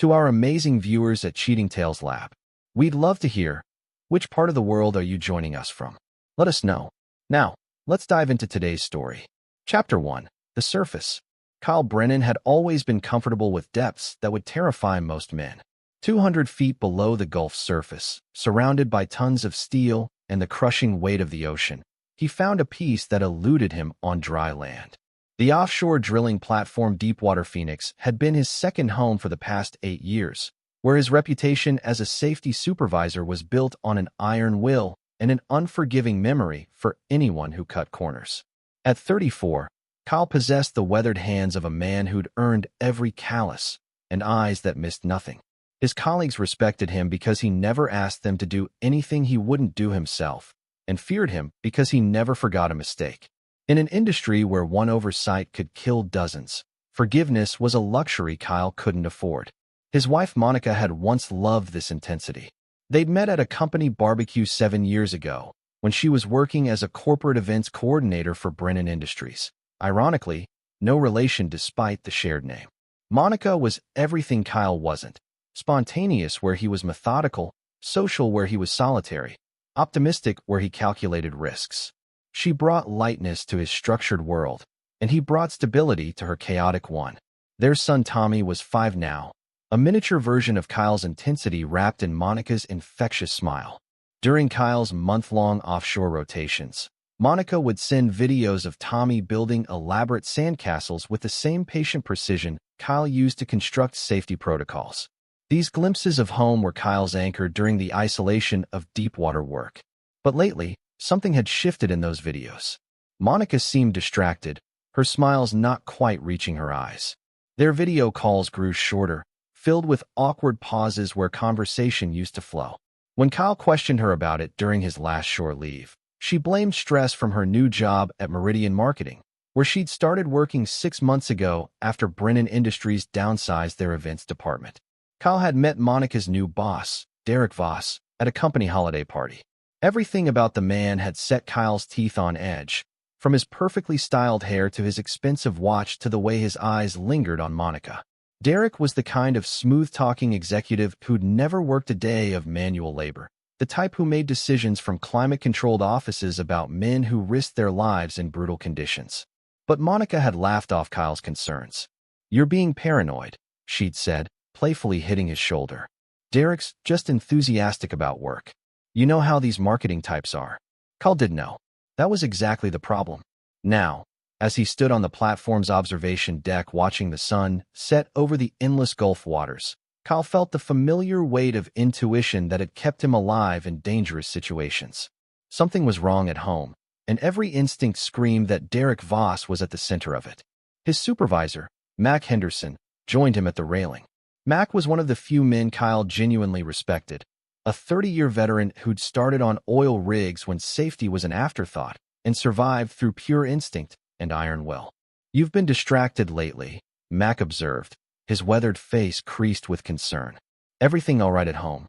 To our amazing viewers at Cheating Tales Lab, we'd love to hear, which part of the world are you joining us from? Let us know. Now, let's dive into today's story. Chapter 1. The Surface. Kyle Brennan had always been comfortable with depths that would terrify most men. 200 feet below the Gulf's surface, surrounded by tons of steel and the crushing weight of the ocean, he found a peace that eluded him on dry land. The offshore drilling platform Deepwater Phoenix had been his second home for the past 8 years, where his reputation as a safety supervisor was built on an iron will and an unforgiving memory for anyone who cut corners. At 34, Kyle possessed the weathered hands of a man who'd earned every callus and eyes that missed nothing. His colleagues respected him because he never asked them to do anything he wouldn't do himself, and feared him because he never forgot a mistake. In an industry where one oversight could kill dozens, forgiveness was a luxury Kyle couldn't afford. His wife Monica had once loved this intensity. They'd met at a company barbecue 7 years ago, when she was working as a corporate events coordinator for Brennan Industries. Ironically, no relation despite the shared name. Monica was everything Kyle wasn't. Spontaneous where he was methodical, social where he was solitary, optimistic where he calculated risks. She brought lightness to his structured world, and he brought stability to her chaotic one. Their son Tommy was 5 now, a miniature version of Kyle's intensity wrapped in Monica's infectious smile. During Kyle's month-long offshore rotations, Monica would send videos of Tommy building elaborate sandcastles with the same patient precision Kyle used to construct safety protocols. These glimpses of home were Kyle's anchor during the isolation of deepwater work. But lately, something had shifted in those videos. Monica seemed distracted, her smiles not quite reaching her eyes. Their video calls grew shorter, filled with awkward pauses where conversation used to flow. When Kyle questioned her about it during his last shore leave, she blamed stress from her new job at Meridian Marketing, where she'd started working 6 months ago after Brennan Industries downsized their events department. Kyle had met Monica's new boss, Derek Voss, at a company holiday party. Everything about the man had set Kyle's teeth on edge, from his perfectly styled hair to his expensive watch to the way his eyes lingered on Monica. Derek was the kind of smooth-talking executive who'd never worked a day of manual labor, the type who made decisions from climate-controlled offices about men who risked their lives in brutal conditions. But Monica had laughed off Kyle's concerns. "You're being paranoid," she'd said, playfully hitting his shoulder. "Derek's just enthusiastic about work. You know how these marketing types are." Kyle did know. That was exactly the problem. Now, as he stood on the platform's observation deck watching the sun set over the endless Gulf waters, Kyle felt the familiar weight of intuition that had kept him alive in dangerous situations. Something was wrong at home, and every instinct screamed that Derek Voss was at the center of it. His supervisor, Mac Henderson, joined him at the railing. Mac was one of the few men Kyle genuinely respected, a 30-year veteran who'd started on oil rigs when safety was an afterthought and survived through pure instinct and iron will. "You've been distracted lately," Mac observed, his weathered face creased with concern. "Everything all right at home?"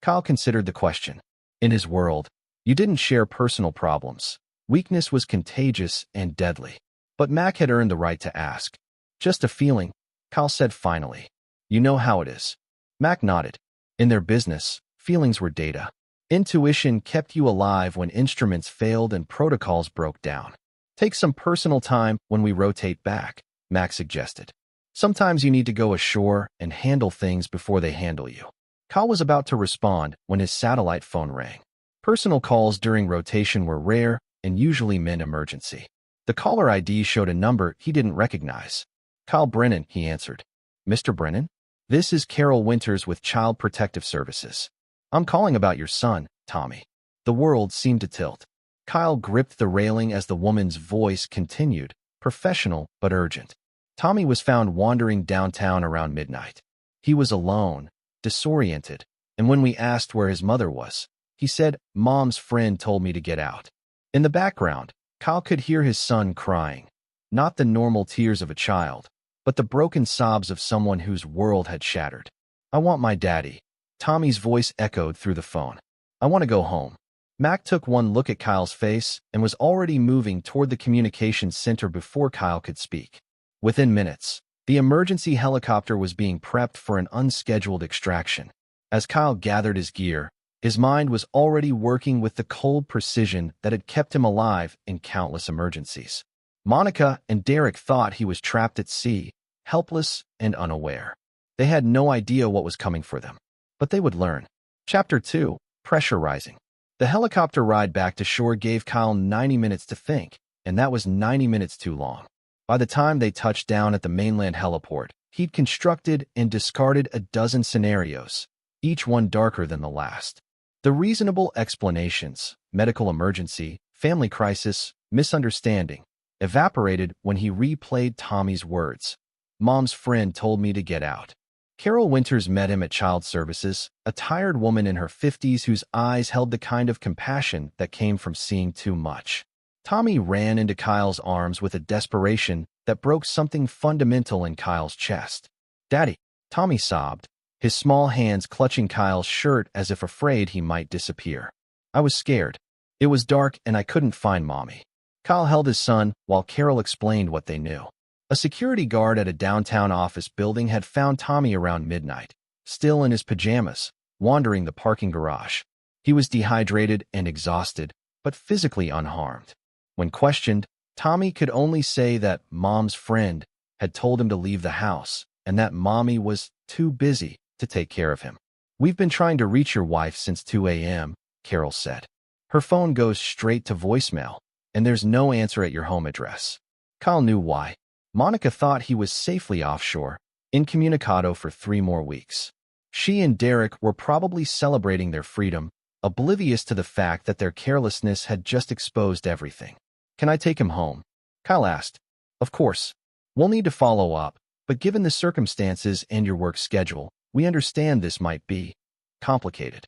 Kyle considered the question. In his world, you didn't share personal problems. Weakness was contagious and deadly. But Mac had earned the right to ask. "Just a feeling," Kyle said finally. "You know how it is." Mac nodded. In their business, feelings were data. Intuition kept you alive when instruments failed and protocols broke down. "Take some personal time when we rotate back," Mac suggested. "Sometimes you need to go ashore and handle things before they handle you." Kyle was about to respond when his satellite phone rang. Personal calls during rotation were rare and usually meant emergency. The caller ID showed a number he didn't recognize. "Kyle Brennan," he answered. "Mr. Brennan? This is Carol Winters with Child Protective Services. I'm calling about your son, Tommy." The world seemed to tilt. Kyle gripped the railing as the woman's voice continued, professional but urgent. Tommy was found wandering downtown around midnight. He was alone, disoriented, and when we asked where his mother was, he said, "Mom's friend told me to get out." In the background, Kyle could hear his son crying, not the normal tears of a child, but the broken sobs of someone whose world had shattered. "I want my daddy," Tommy's voice echoed through the phone. "I want to go home." Mac took one look at Kyle's face and was already moving toward the communications center before Kyle could speak. Within minutes, The emergency helicopter was being prepped for an unscheduled extraction. As Kyle gathered his gear, his mind was already working with the cold precision that had kept him alive in countless emergencies. Monica and Derek thought he was trapped at sea, helpless and unaware. They had no idea what was coming for them, but they would learn. Chapter 2, Pressure Rising. The helicopter ride back to shore gave Kyle 90 minutes to think, and that was 90 minutes too long. By the time they touched down at the mainland heliport, he'd constructed and discarded a dozen scenarios, each one darker than the last. The reasonable explanations, medical emergency, family crisis, misunderstanding, evaporated when he replayed Tommy's words. Mom's friend told me to get out. Carol Winters met him at Child Services, a tired woman in her 50s whose eyes held the kind of compassion that came from seeing too much. Tommy ran into Kyle's arms with a desperation that broke something fundamental in Kyle's chest. "Daddy," Tommy sobbed, his small hands clutching Kyle's shirt as if afraid he might disappear. "I was scared. It was dark and I couldn't find Mommy." Kyle held his son while Carol explained what they knew. A security guard at a downtown office building had found Tommy around midnight, still in his pajamas, wandering the parking garage. He was dehydrated and exhausted, but physically unharmed. When questioned, Tommy could only say that Mom's friend had told him to leave the house and that Mommy was too busy to take care of him. "We've been trying to reach your wife since 2 a.m., Carol said. "Her phone goes straight to voicemail, and there's no answer at your home address." Kyle knew why. Monica thought he was safely offshore, incommunicado for 3 more weeks. She and Derek were probably celebrating their freedom, oblivious to the fact that their carelessness had just exposed everything. "Can I take him home?" Kyle asked. "Of course. We'll need to follow up, but given the circumstances and your work schedule, we understand this might be complicated."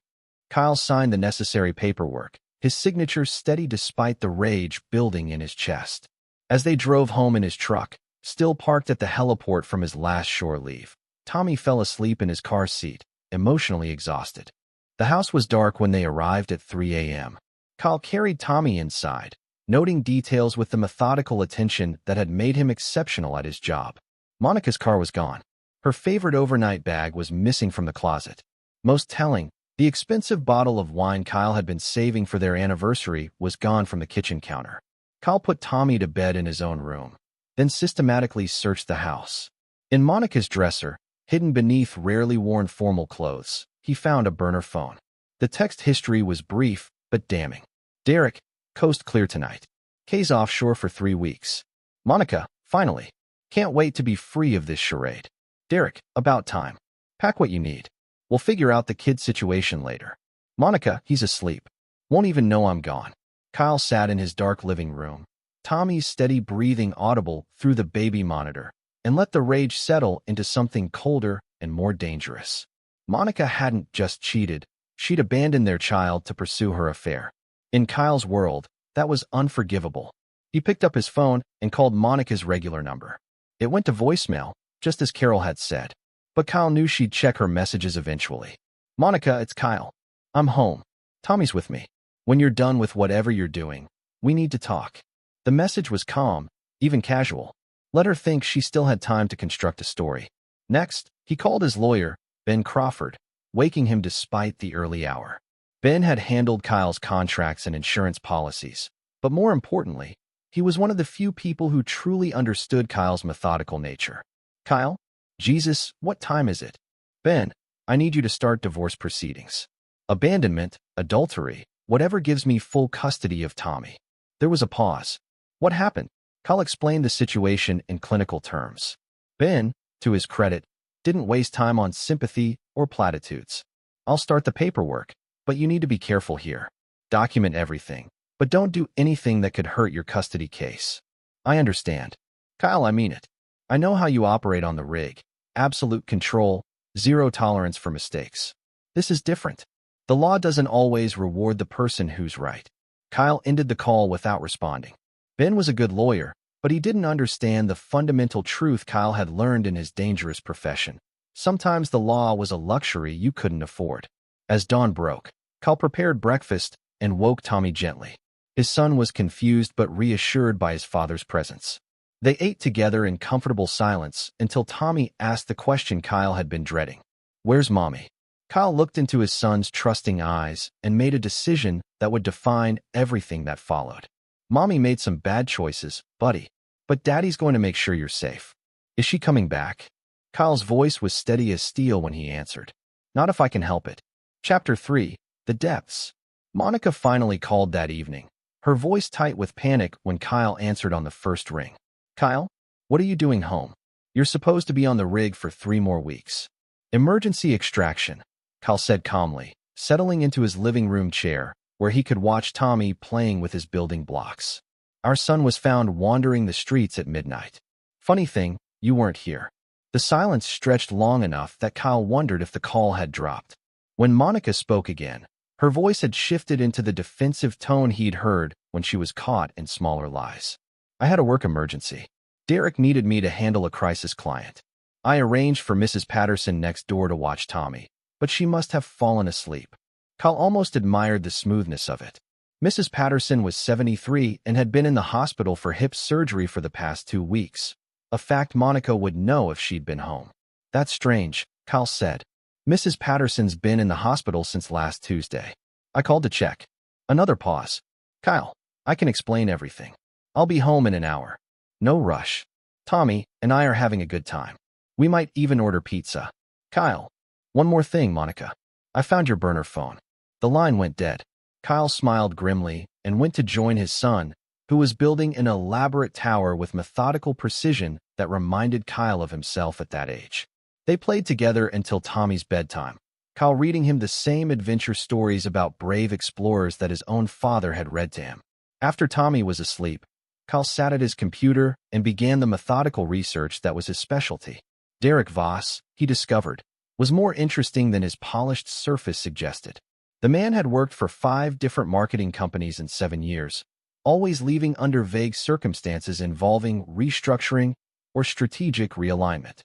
Kyle signed the necessary paperwork, his signature steady despite the rage building in his chest. As they drove home in his truck, still parked at the heliport from his last shore leave, Tommy fell asleep in his car seat, emotionally exhausted. The house was dark when they arrived at 3 a.m. Kyle carried Tommy inside, noting details with the methodical attention that had made him exceptional at his job. Monica's car was gone. Her favorite overnight bag was missing from the closet. Most telling, the expensive bottle of wine Kyle had been saving for their anniversary was gone from the kitchen counter. Kyle put Tommy to bed in his own room, then systematically searched the house. In Monica's dresser, hidden beneath rarely worn formal clothes, he found a burner phone. The text history was brief but damning. "Derek, coast clear tonight. Kay's offshore for 3 weeks. Monica, finally. Can't wait to be free of this charade. Derek, about time. Pack what you need. We'll figure out the kid situation later. Monica, he's asleep. Won't even know I'm gone." Kyle sat in his dark living room, Tommy's steady breathing audible through the baby monitor, and let the rage settle into something colder and more dangerous. Monica hadn't just cheated, she'd abandoned their child to pursue her affair. In Kyle's world, that was unforgivable. He picked up his phone and called Monica's regular number. It went to voicemail, just as Carol had said, but Kyle knew she'd check her messages eventually. "Monica, it's Kyle. I'm home. Tommy's with me. When you're done with whatever you're doing, we need to talk." The message was calm, even casual. Let her think she still had time to construct a story. Next, he called his lawyer, Ben Crawford, waking him despite the early hour. Ben had handled Kyle's contracts and insurance policies, but more importantly, he was one of the few people who truly understood Kyle's methodical nature. "Kyle? Jesus, what time is it?" "Ben, I need you to start divorce proceedings. Abandonment, adultery, whatever gives me full custody of Tommy." There was a pause. "What happened?" Kyle explained the situation in clinical terms. Ben, to his credit, didn't waste time on sympathy or platitudes. "I'll start the paperwork, but you need to be careful here. Document everything, but don't do anything that could hurt your custody case." "I understand. Kyle, I mean it. I know how you operate on the rig. Absolute control, zero tolerance for mistakes. This is different. The law doesn't always reward the person who's right." Kyle ended the call without responding. Ben was a good lawyer, but he didn't understand the fundamental truth Kyle had learned in his dangerous profession. Sometimes the law was a luxury you couldn't afford. As dawn broke, Kyle prepared breakfast and woke Tommy gently. His son was confused but reassured by his father's presence. They ate together in comfortable silence until Tommy asked the question Kyle had been dreading. "Where's Mommy?" Kyle looked into his son's trusting eyes and made a decision that would define everything that followed. "Mommy made some bad choices, buddy. But Daddy's going to make sure you're safe." "Is she coming back?" Kyle's voice was steady as steel when he answered. "Not if I can help it." Chapter 3. The Depths. Monica finally called that evening, her voice tight with panic when Kyle answered on the first ring. "Kyle, what are you doing home? You're supposed to be on the rig for 3 more weeks." "Emergency extraction," Kyle said calmly, settling into his living room chair, where he could watch Tommy playing with his building blocks. "Our son was found wandering the streets at midnight. Funny thing, you weren't here." The silence stretched long enough that Kyle wondered if the call had dropped. When Monica spoke again, her voice had shifted into the defensive tone he'd heard when she was caught in smaller lies. "I had a work emergency. Derek needed me to handle a crisis client. I arranged for Mrs. Patterson next door to watch Tommy, but she must have fallen asleep." Kyle almost admired the smoothness of it. Mrs. Patterson was 73 and had been in the hospital for hip surgery for the past 2 weeks, a fact Monica would know if she'd been home. "That's strange," Kyle said. "Mrs. Patterson's been in the hospital since last Tuesday. I called to check." Another pause. "Kyle, I can explain everything. I'll be home in an hour. No rush. Tommy and I are having a good time. We might even order pizza." "Kyle, one more thing, Monica. I found your burner phone." The line went dead. Kyle smiled grimly and went to join his son, who was building an elaborate tower with methodical precision that reminded Kyle of himself at that age. They played together until Tommy's bedtime, Kyle reading him the same adventure stories about brave explorers that his own father had read to him. After Tommy was asleep, Kyle sat at his computer and began the methodical research that was his specialty. Derek Voss, he discovered, was more interesting than his polished surface suggested. The man had worked for 5 different marketing companies in 7 years, always leaving under vague circumstances involving restructuring or strategic realignment.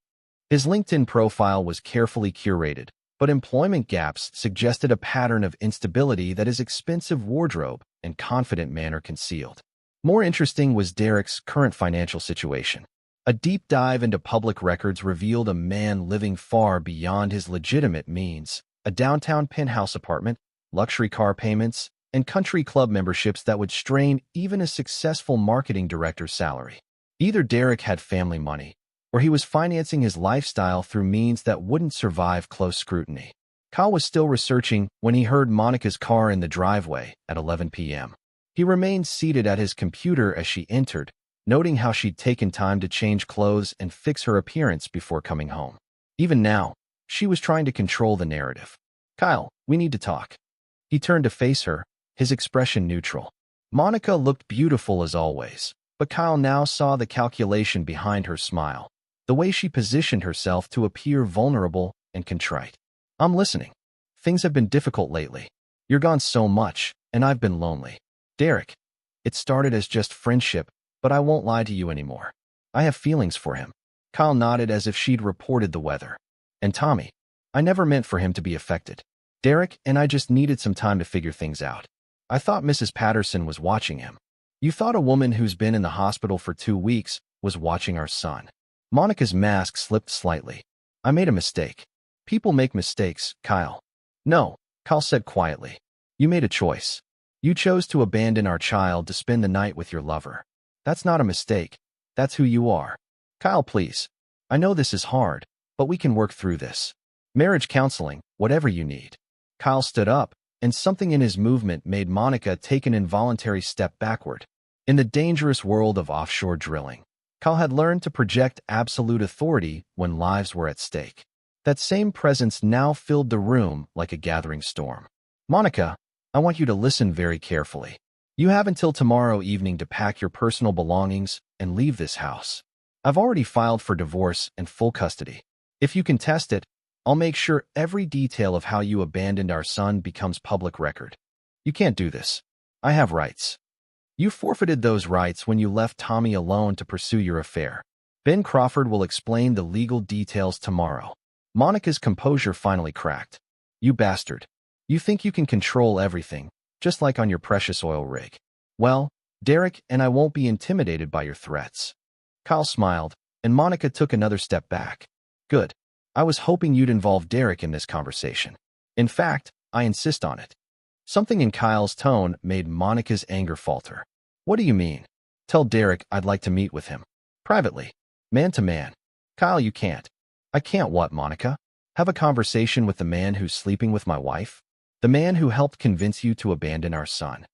His LinkedIn profile was carefully curated, but employment gaps suggested a pattern of instability that his expensive wardrobe and confident manner concealed. More interesting was Derek's current financial situation. A deep dive into public records revealed a man living far beyond his legitimate means, a downtown penthouse apartment, luxury car payments, and country club memberships that would strain even a successful marketing director's salary. Either Derek had family money, or he was financing his lifestyle through means that wouldn't survive close scrutiny. Kyle was still researching when he heard Monica's car in the driveway at 11 p.m. He remained seated at his computer as she entered, noting how she'd taken time to change clothes and fix her appearance before coming home. Even now, she was trying to control the narrative. "Kyle, we need to talk." He turned to face her, his expression neutral. Monica looked beautiful as always, but Kyle now saw the calculation behind her smile, the way she positioned herself to appear vulnerable and contrite. "I'm listening. Things have been difficult lately. You're gone so much, and I've been lonely. Derek, it started as just friendship, but I won't lie to you anymore. I have feelings for him." Kyle nodded as if she'd reported the weather. "And Tommy, I never meant for him to be affected. Derek and I just needed some time to figure things out. I thought Mrs. Patterson was watching him." "You thought a woman who's been in the hospital for 2 weeks was watching our son." Monica's mask slipped slightly. "I made a mistake." "People make mistakes, Kyle." "No," Kyle said quietly. "You made a choice. You chose to abandon our child to spend the night with your lover. That's not a mistake. That's who you are." "Kyle, please. I know this is hard, but we can work through this. Marriage counseling, whatever you need." Kyle stood up, and something in his movement made Monica take an involuntary step backward. In the dangerous world of offshore drilling, Kyle had learned to project absolute authority when lives were at stake. That same presence now filled the room like a gathering storm. "Monica, I want you to listen very carefully. You have until tomorrow evening to pack your personal belongings and leave this house. I've already filed for divorce and full custody. If you contest it, I'll make sure every detail of how you abandoned our son becomes public record. You can't do this. I have rights. You forfeited those rights when you left Tommy alone to pursue your affair. Ben Crawford will explain the legal details tomorrow." Monica's composure finally cracked. "You bastard. You think you can control everything, just like on your precious oil rig. Well, Derek and I won't be intimidated by your threats." Kyle smiled, and Monica took another step back. Good. I was hoping you'd involve Derek in this conversation. In fact, I insist on it. Something in Kyle's tone made Monica's anger falter. What do you mean? Tell Derek I'd like to meet with him. Privately. Man to man. Kyle, you can't. I can't what, Monica? Have a conversation with the man who's sleeping with my wife? The man who helped convince you to abandon our son.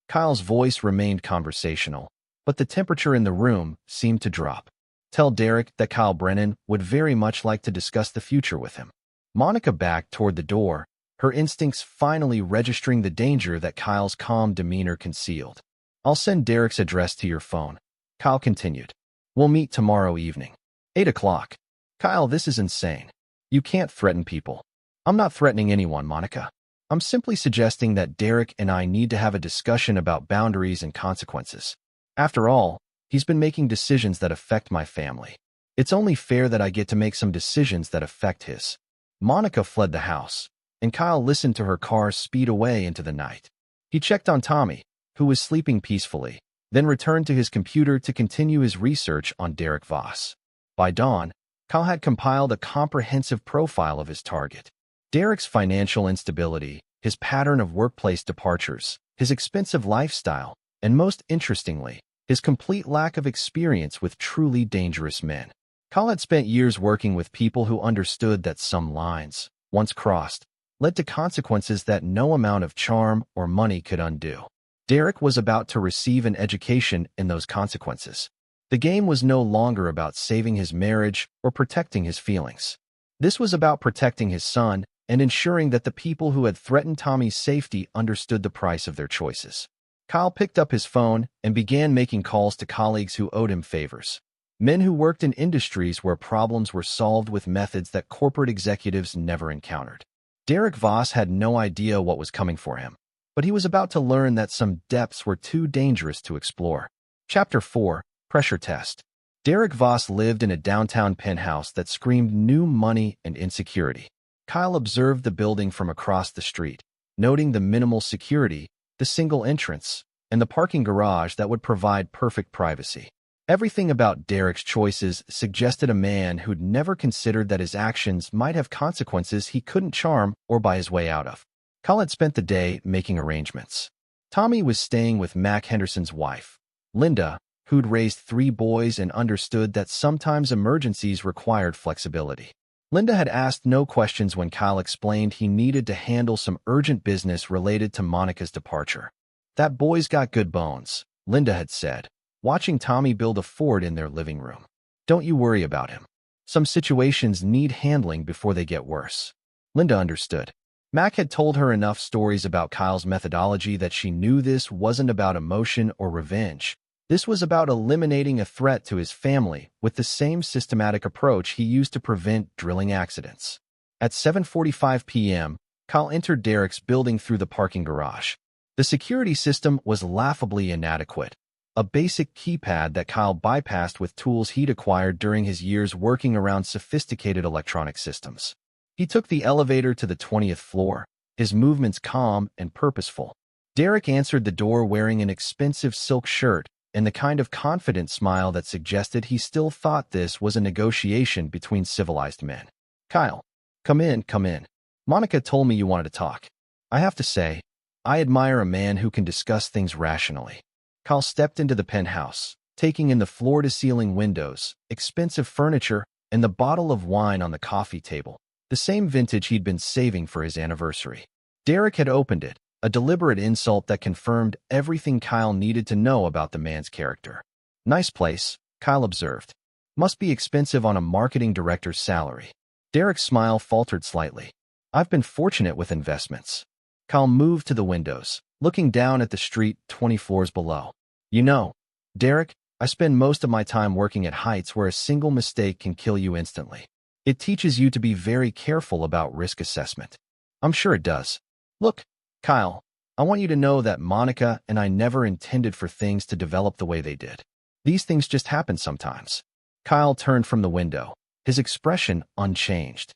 Kyle's voice remained conversational, but the temperature in the room seemed to drop. Tell Derek that Kyle Brennan would very much like to discuss the future with him. Monica backed toward the door, her instincts finally registering the danger that Kyle's calm demeanor concealed. I'll send Derek's address to your phone. Kyle continued. We'll meet tomorrow evening. 8 o'clock. Kyle, this is insane. You can't threaten people. I'm not threatening anyone, Monica. I'm simply suggesting that Derek and I need to have a discussion about boundaries and consequences. After all, he's been making decisions that affect my family. It's only fair that I get to make some decisions that affect his. Monica fled the house, and Kyle listened to her car speed away into the night. He checked on Tommy, who was sleeping peacefully, then returned to his computer to continue his research on Derek Voss. By dawn, Kyle had compiled a comprehensive profile of his target. Derek's financial instability, his pattern of workplace departures, his expensive lifestyle, and most interestingly, his complete lack of experience with truly dangerous men. Kyle had spent years working with people who understood that some lines, once crossed, led to consequences that no amount of charm or money could undo. Derek was about to receive an education in those consequences. The game was no longer about saving his marriage or protecting his feelings. This was about protecting his son and ensuring that the people who had threatened Tommy's safety understood the price of their choices. Kyle picked up his phone and began making calls to colleagues who owed him favors. Men who worked in industries where problems were solved with methods that corporate executives never encountered. Derek Voss had no idea what was coming for him, but he was about to learn that some depths were too dangerous to explore. Chapter 4. Pressure Test. Derek Voss lived in a downtown penthouse that screamed new money and insecurity. Kyle observed the building from across the street, noting the minimal security, the single entrance, and the parking garage that would provide perfect privacy. Everything about Derek's choices suggested a man who'd never considered that his actions might have consequences he couldn't charm or buy his way out of. Kyle had spent the day making arrangements. Tommy was staying with Mac Henderson's wife, Linda, who'd raised 3 boys and understood that sometimes emergencies required flexibility. Linda had asked no questions when Kyle explained he needed to handle some urgent business related to Monica's departure. That boy's got good bones, Linda had said, watching Tommy build a fort in their living room. Don't you worry about him. Some situations need handling before they get worse. Linda understood. Mac had told her enough stories about Kyle's methodology that she knew this wasn't about emotion or revenge. This was about eliminating a threat to his family with the same systematic approach he used to prevent drilling accidents. At 7:45 p.m., Kyle entered Derek's building through the parking garage. The security system was laughably inadequate, a basic keypad that Kyle bypassed with tools he'd acquired during his years working around sophisticated electronic systems. He took the elevator to the 20th floor, his movements calm and purposeful. Derek answered the door wearing an expensive silk shirt and the kind of confident smile that suggested he still thought this was a negotiation between civilized men. Kyle, come in, come in. Monica told me you wanted to talk. I have to say, I admire a man who can discuss things rationally. Kyle stepped into the penthouse, taking in the floor-to-ceiling windows, expensive furniture, and the bottle of wine on the coffee table, the same vintage he'd been saving for his anniversary. Derek had opened it, a deliberate insult that confirmed everything Kyle needed to know about the man's character. Nice place, Kyle observed. Must be expensive on a marketing director's salary. Derek's smile faltered slightly. I've been fortunate with investments. Kyle moved to the windows, looking down at the street 20 floors below. You know, Derek, I spend most of my time working at heights where a single mistake can kill you instantly. It teaches you to be very careful about risk assessment. I'm sure it does. Look, Kyle, I want you to know that Monica and I never intended for things to develop the way they did. These things just happen sometimes. Kyle turned from the window, his expression unchanged.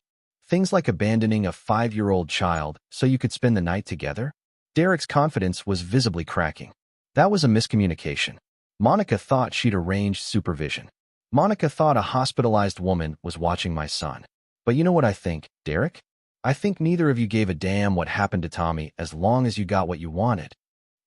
Things like abandoning a 5-year-old child so you could spend the night together? Derek's confidence was visibly cracking. That was a miscommunication. Monica thought she'd arranged supervision. Monica thought a hospitalized woman was watching my son. But you know what I think, Derek? I think neither of you gave a damn what happened to Tommy as long as you got what you wanted.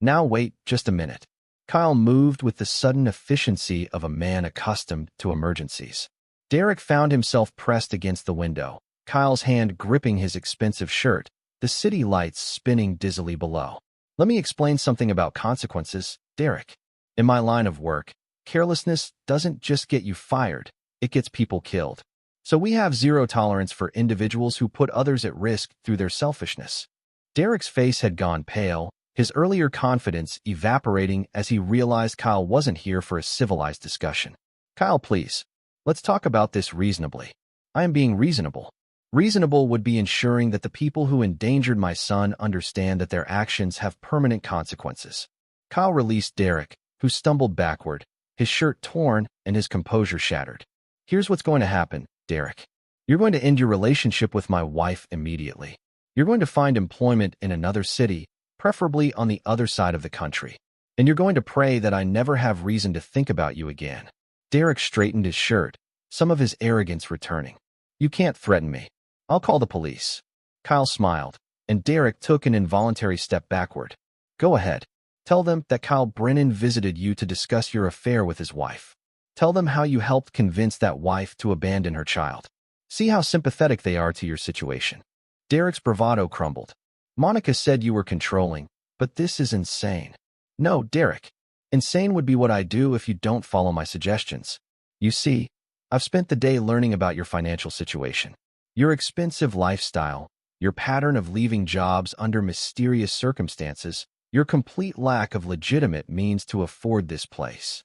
Now wait just a minute. Kyle moved with the sudden efficiency of a man accustomed to emergencies. Derek found himself pressed against the window, Kyle's hand gripping his expensive shirt, the city lights spinning dizzily below. Let me explain something about consequences, Derek. In my line of work, carelessness doesn't just get you fired, it gets people killed. So we have zero tolerance for individuals who put others at risk through their selfishness. Derek's face had gone pale, his earlier confidence evaporating as he realized Kyle wasn't here for a civilized discussion. Kyle, please. Let's talk about this reasonably. I am being reasonable. Reasonable would be ensuring that the people who endangered my son understand that their actions have permanent consequences. Kyle released Derek, who stumbled backward, his shirt torn and his composure shattered. Here's what's going to happen, Derek. You're going to end your relationship with my wife immediately. You're going to find employment in another city, preferably on the other side of the country. And you're going to pray that I never have reason to think about you again. Derek straightened his shirt, some of his arrogance returning. You can't threaten me. I'll call the police. Kyle smiled, and Derek took an involuntary step backward. Go ahead. Tell them that Kyle Brennan visited you to discuss your affair with his wife. Tell them how you helped convince that wife to abandon her child. See how sympathetic they are to your situation. Derek's bravado crumbled. Monica said you were controlling, but this is insane. No, Derek. Insane would be what I do if you don't follow my suggestions. You see, I've spent the day learning about your financial situation. Your expensive lifestyle, your pattern of leaving jobs under mysterious circumstances, your complete lack of legitimate means to afford this place.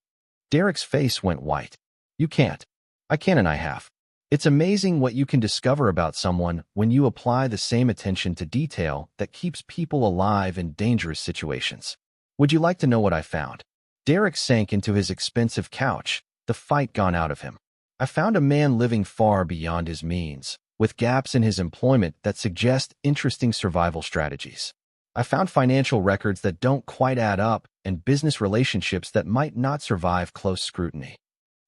Derek's face went white. You can't. I can and I have. It's amazing what you can discover about someone when you apply the same attention to detail that keeps people alive in dangerous situations. Would you like to know what I found? Derek sank into his expensive couch, the fight gone out of him. I found a man living far beyond his means, with gaps in his employment that suggest interesting survival strategies. I found financial records that don't quite add up and business relationships that might not survive close scrutiny.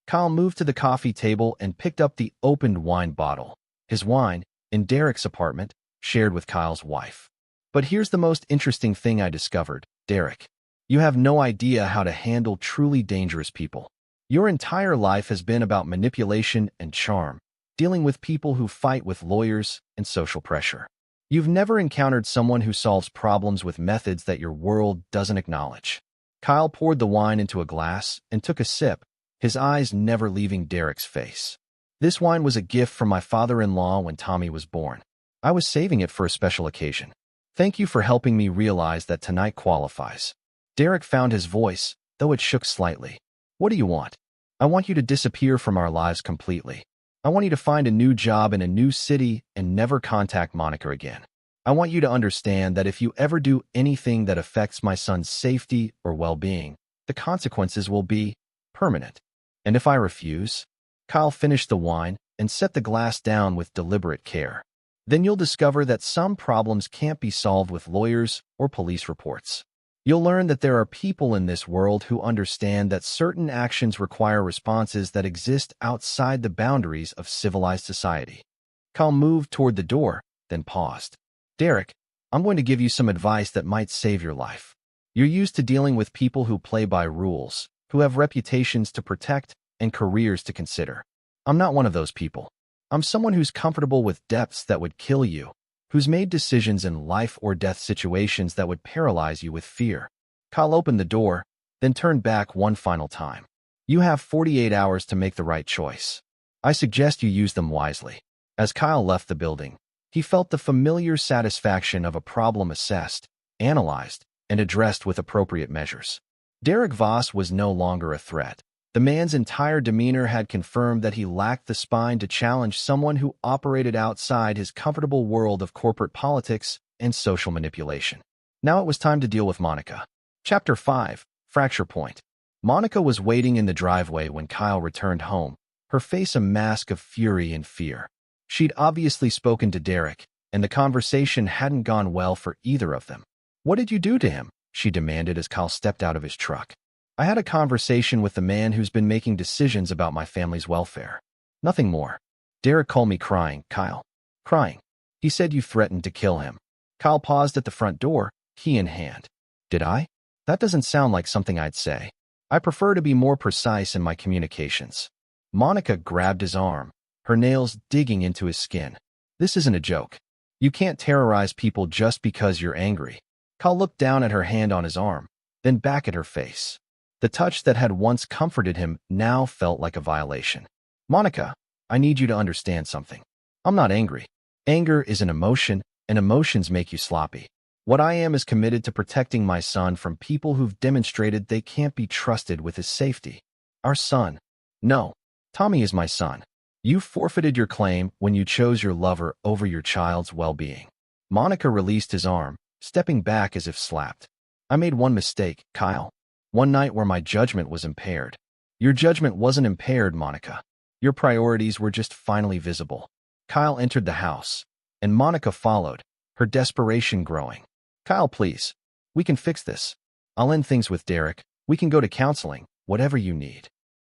Kyle moved to the coffee table and picked up the opened wine bottle. His wine, in Derek's apartment, shared with Kyle's wife. But here's the most interesting thing I discovered, Derek. You have no idea how to handle truly dangerous people. Your entire life has been about manipulation and charm, dealing with people who fight with lawyers and social pressure. You've never encountered someone who solves problems with methods that your world doesn't acknowledge. Kyle poured the wine into a glass and took a sip, his eyes never leaving Derek's face. This wine was a gift from my father-in-law when Tommy was born. I was saving it for a special occasion. Thank you for helping me realize that tonight qualifies. Derek found his voice, though it shook slightly. What do you want? I want you to disappear from our lives completely. I want you to find a new job in a new city and never contact Monica again. I want you to understand that if you ever do anything that affects my son's safety or well-being, the consequences will be permanent. And if I refuse? Kyle finished the wine and set the glass down with deliberate care. Then you'll discover that some problems can't be solved with lawyers or police reports. You'll learn that there are people in this world who understand that certain actions require responses that exist outside the boundaries of civilized society. Kyle moved toward the door, then paused. Derek, I'm going to give you some advice that might save your life. You're used to dealing with people who play by rules, who have reputations to protect and careers to consider. I'm not one of those people. I'm someone who's comfortable with depths that would kill you, who's made decisions in life or death situations that would paralyze you with fear. Kyle opened the door, then turned back one final time. You have 48 hours to make the right choice. I suggest you use them wisely. As Kyle left the building, he felt the familiar satisfaction of a problem assessed, analyzed, and addressed with appropriate measures. Derek Voss was no longer a threat. The man's entire demeanor had confirmed that he lacked the spine to challenge someone who operated outside his comfortable world of corporate politics and social manipulation. Now it was time to deal with Monica. Chapter 5, Fracture Point. Monica was waiting in the driveway when Kyle returned home, her face a mask of fury and fear. She'd obviously spoken to Derek, and the conversation hadn't gone well for either of them. What did you do to him? She demanded as Kyle stepped out of his truck. I had a conversation with the man who's been making decisions about my family's welfare. Nothing more. Derek called me crying, Kyle. Crying. He said you threatened to kill him. Kyle paused at the front door, key in hand. Did I? That doesn't sound like something I'd say. I prefer to be more precise in my communications. Monica grabbed his arm, her nails digging into his skin. This isn't a joke. You can't terrorize people just because you're angry. Kyle looked down at her hand on his arm, then back at her face. The touch that had once comforted him now felt like a violation. Monica, I need you to understand something. I'm not angry. Anger is an emotion, and emotions make you sloppy. What I am is committed to protecting my son from people who've demonstrated they can't be trusted with his safety. Our son. No, Tommy is my son. You forfeited your claim when you chose your lover over your child's well-being. Monica released his arm, stepping back as if slapped. I made one mistake, Kyle. One night where my judgment was impaired. Your judgment wasn't impaired, Monica. Your priorities were just finally visible. Kyle entered the house, and Monica followed, her desperation growing. Kyle, please. We can fix this. I'll end things with Derek. We can go to counseling, whatever you need.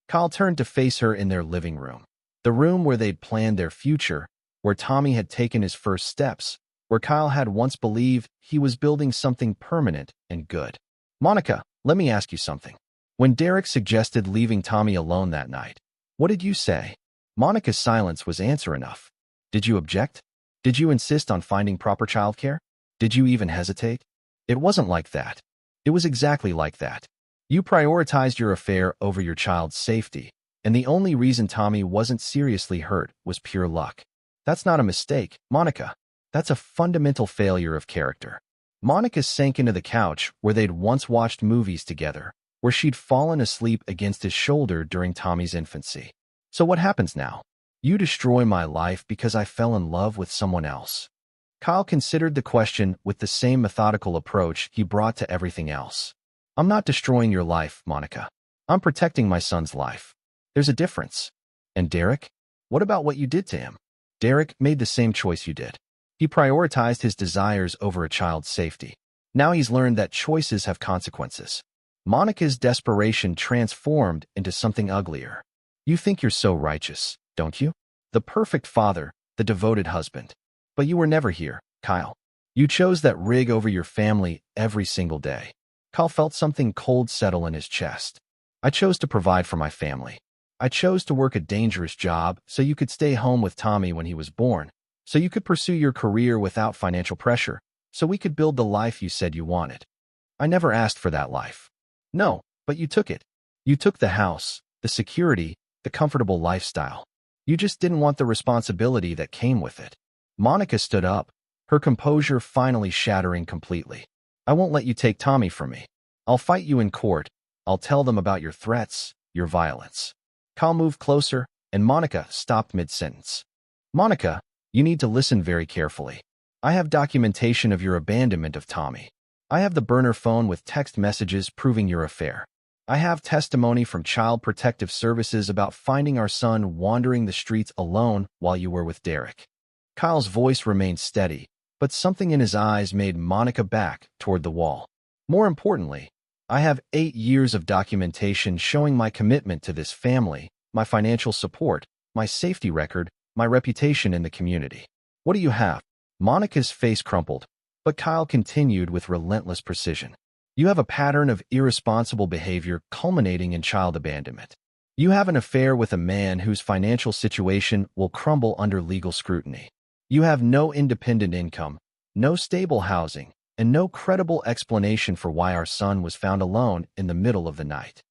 Kyle turned to face her in their living room. The room where they'd planned their future, where Tommy had taken his first steps, where Kyle had once believed he was building something permanent and good. Monica, let me ask you something. When Derek suggested leaving Tommy alone that night, what did you say? Monica's silence was answer enough. Did you object? Did you insist on finding proper childcare? Did you even hesitate? It wasn't like that. It was exactly like that. You prioritized your affair over your child's safety, and the only reason Tommy wasn't seriously hurt was pure luck. That's not a mistake, Monica. That's a fundamental failure of character. Monica sank into the couch where they'd once watched movies together, where she'd fallen asleep against his shoulder during Tommy's infancy. So what happens now? You destroy my life because I fell in love with someone else. Kyle considered the question with the same methodical approach he brought to everything else. I'm not destroying your life, Monica. I'm protecting my son's life. There's a difference. And Derek? What about what you did to him? Derek made the same choice you did. He prioritized his desires over a child's safety. Now he's learned that choices have consequences. Monica's desperation transformed into something uglier. You think you're so righteous, don't you? The perfect father, the devoted husband. But you were never here, Kyle. You chose that rig over your family every single day. Kyle felt something cold settle in his chest. I chose to provide for my family. I chose to work a dangerous job so you could stay home with Tommy when he was born, so you could pursue your career without financial pressure, so we could build the life you said you wanted. I never asked for that life. No, but you took it. You took the house, the security, the comfortable lifestyle. You just didn't want the responsibility that came with it. Monica stood up, her composure finally shattering completely. I won't let you take Tommy from me. I'll fight you in court. I'll tell them about your threats, your violence. Kyle moved closer, and Monica stopped mid-sentence. Monica, you need to listen very carefully. I have documentation of your abandonment of Tommy. I have the burner phone with text messages proving your affair. I have testimony from Child Protective Services about finding our son wandering the streets alone while you were with Derek. Kyle's voice remained steady, but something in his eyes made Monica back toward the wall. More importantly, I have 8 years of documentation showing my commitment to this family, my financial support, my safety record, my reputation in the community. What do you have? Monica's face crumpled, but Kyle continued with relentless precision. You have a pattern of irresponsible behavior culminating in child abandonment. You have an affair with a man whose financial situation will crumble under legal scrutiny. You have no independent income, no stable housing, and no credible explanation for why our son was found alone in the middle of the night.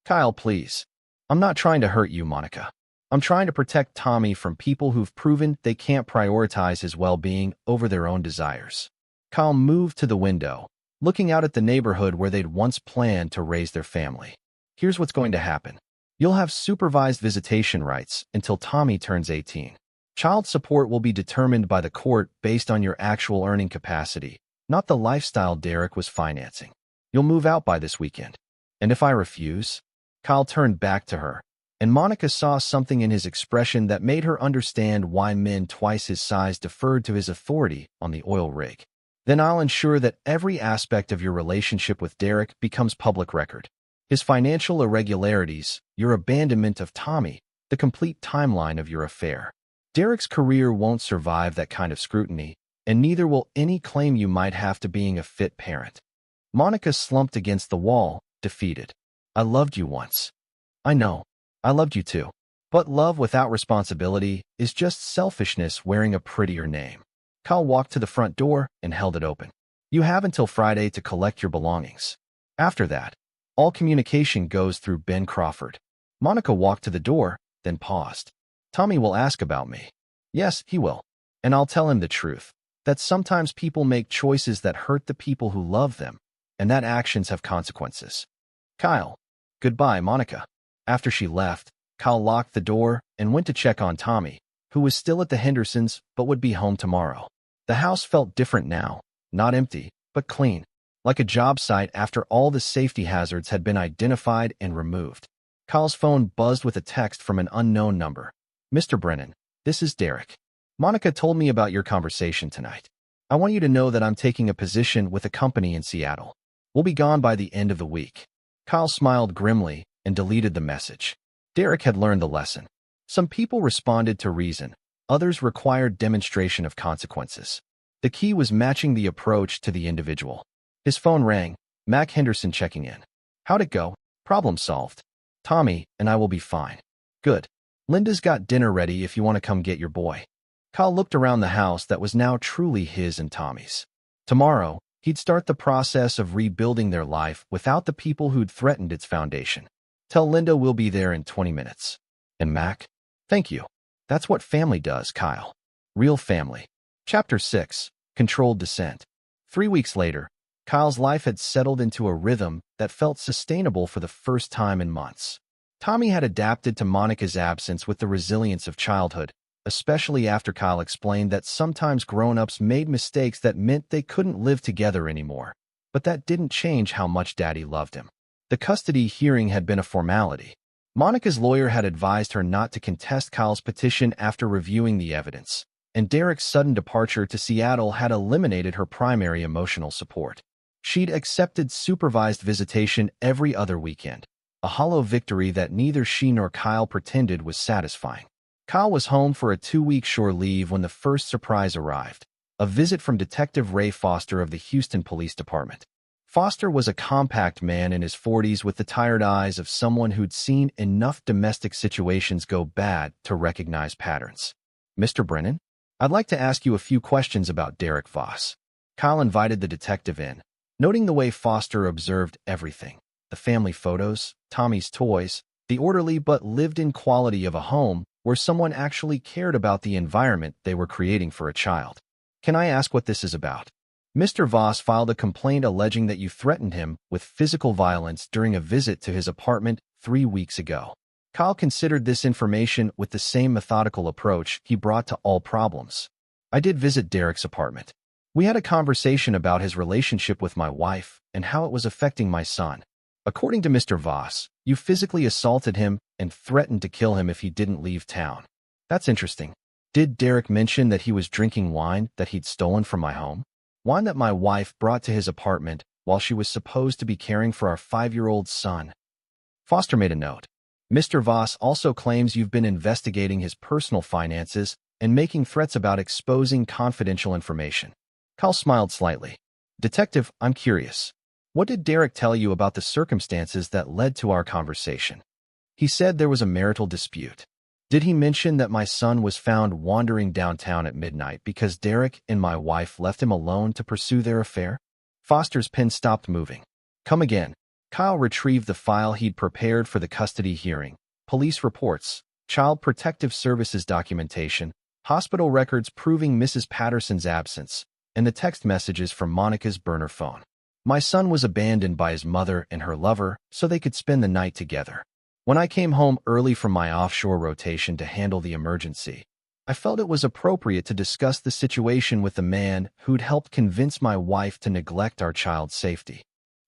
Kyle, please. I'm not trying to hurt you, Monica. I'm trying to protect Tommy from people who've proven they can't prioritize his well-being over their own desires. Kyle moved to the window, looking out at the neighborhood where they'd once planned to raise their family. Here's what's going to happen. You'll have supervised visitation rights until Tommy turns 18. Child support will be determined by the court based on your actual earning capacity, not the lifestyle Derek was financing. You'll move out by this weekend. And if I refuse? Kyle turned back to her, and Monica saw something in his expression that made her understand why men twice his size deferred to his authority on the oil rig. Then I'll ensure that every aspect of your relationship with Derek becomes public record. his financial irregularities, your abandonment of Tommy, the complete timeline of your affair. Derek's career won't survive that kind of scrutiny, and neither will any claim you might have to being a fit parent. Monica slumped against the wall, defeated. I loved you once. I know. I loved you too. But love without responsibility is just selfishness wearing a prettier name. Kyle walked to the front door and held it open. You have until Friday to collect your belongings. After that, all communication goes through Ben Crawford. Monica walked to the door, then paused. Tommy will ask about me. Yes, he will. And I'll tell him the truth, that sometimes people make choices that hurt the people who love them, and that actions have consequences. Kyle. Goodbye, Monica. After she left, Kyle locked the door and went to check on Tommy, who was still at the Hendersons but would be home tomorrow. The house felt different now, not empty, but clean, like a job site after all the safety hazards had been identified and removed. Kyle's phone buzzed with a text from an unknown number. Mr. Brennan, this is Derek. Monica told me about your conversation tonight. I want you to know that I'm taking a position with a company in Seattle. We'll be gone by the end of the week. Kyle smiled grimly and deleted the message. Derek had learned the lesson. Some people responded to reason, others required demonstration of consequences. The key was matching the approach to the individual. His phone rang, Mac Henderson checking in. How'd it go? Problem solved. Tommy and I will be fine. Good. Linda's got dinner ready if you want to come get your boy. Kyle looked around the house that was now truly his and Tommy's. Tomorrow, he'd start the process of rebuilding their life without the people who'd threatened its foundation. Tell Linda we'll be there in 20 minutes. And Mac? Thank you. That's what family does, Kyle. Real family. Chapter 6. Controlled Descent. 3 weeks later, Kyle's life had settled into a rhythm that felt sustainable for the first time in months. Tommy had adapted to Monica's absence with the resilience of childhood, especially after Kyle explained that sometimes grown-ups made mistakes that meant they couldn't live together anymore. But that didn't change how much Daddy loved him. The custody hearing had been a formality. Monica's lawyer had advised her not to contest Kyle's petition after reviewing the evidence, and Derek's sudden departure to Seattle had eliminated her primary emotional support. She'd accepted supervised visitation every other weekend, a hollow victory that neither she nor Kyle pretended was satisfying. Kyle was home for a 2-week shore leave when the first surprise arrived, a visit from Detective Ray Foster of the Houston Police Department. Foster was a compact man in his 40s with the tired eyes of someone who'd seen enough domestic situations go bad to recognize patterns. Mr. Brennan, I'd like to ask you a few questions about Derek Voss. Kyle invited the detective in, noting the way Foster observed everything. The family photos, Tommy's toys, the orderly but lived-in quality of a home where someone actually cared about the environment they were creating for a child. Can I ask what this is about? Mr. Voss filed a complaint alleging that you threatened him with physical violence during a visit to his apartment 3 weeks ago. Kyle considered this information with the same methodical approach he brought to all problems. I did visit Derek's apartment. We had a conversation about his relationship with my wife and how it was affecting my son. According to Mr. Voss, you physically assaulted him and threatened to kill him if he didn't leave town. That's interesting. Did Derek mention that he was drinking wine that he'd stolen from my home? Wine that my wife brought to his apartment while she was supposed to be caring for our 5-year-old son. Foster made a note. Mr. Voss also claims you've been investigating his personal finances and making threats about exposing confidential information. Kyle smiled slightly. Detective, I'm curious. What did Derek tell you about the circumstances that led to our conversation? He said there was a marital dispute. Did he mention that my son was found wandering downtown at midnight because Derek and my wife left him alone to pursue their affair? Foster's pen stopped moving. Come again. Kyle retrieved the file he'd prepared for the custody hearing. Police reports, Child Protective Services documentation, hospital records proving Mrs. Patterson's absence, and the text messages from Monica's burner phone. My son was abandoned by his mother and her lover so they could spend the night together. When I came home early from my offshore rotation to handle the emergency, I felt it was appropriate to discuss the situation with the man who'd helped convince my wife to neglect our child's safety.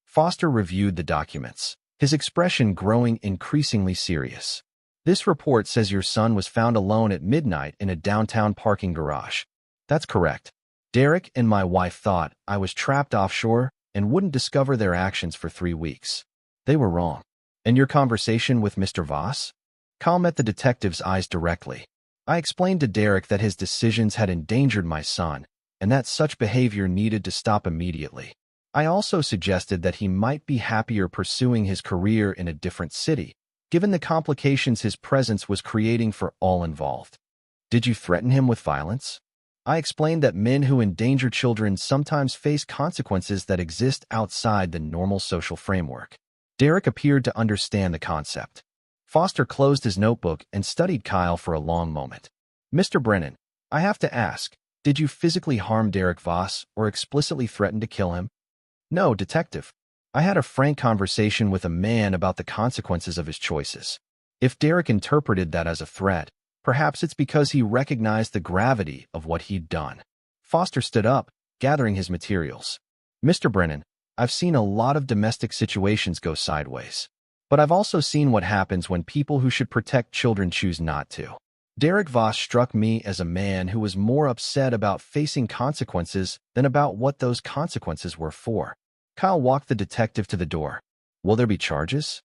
Foster reviewed the documents, his expression growing increasingly serious. This report says your son was found alone at midnight in a downtown parking garage. That's correct. Derek and my wife thought I was trapped offshore and wouldn't discover their actions for 3 weeks. They were wrong. And your conversation with Mr. Voss? Kyle met the detective's eyes directly. I explained to Derek that his decisions had endangered my son, and that such behavior needed to stop immediately. I also suggested that he might be happier pursuing his career in a different city, given the complications his presence was creating for all involved. Did you threaten him with violence? I explained that men who endanger children sometimes face consequences that exist outside the normal social framework. Derek appeared to understand the concept. Foster closed his notebook and studied Kyle for a long moment. Mr. Brennan, I have to ask, did you physically harm Derek Voss or explicitly threaten to kill him? No, detective. I had a frank conversation with a man about the consequences of his choices. If Derek interpreted that as a threat, perhaps it's because he recognized the gravity of what he'd done. Foster stood up, gathering his materials. Mr. Brennan, I've seen a lot of domestic situations go sideways. But I've also seen what happens when people who should protect children choose not to. Derek Voss struck me as a man who was more upset about facing consequences than about what those consequences were for. Kyle walked the detective to the door. Will there be charges?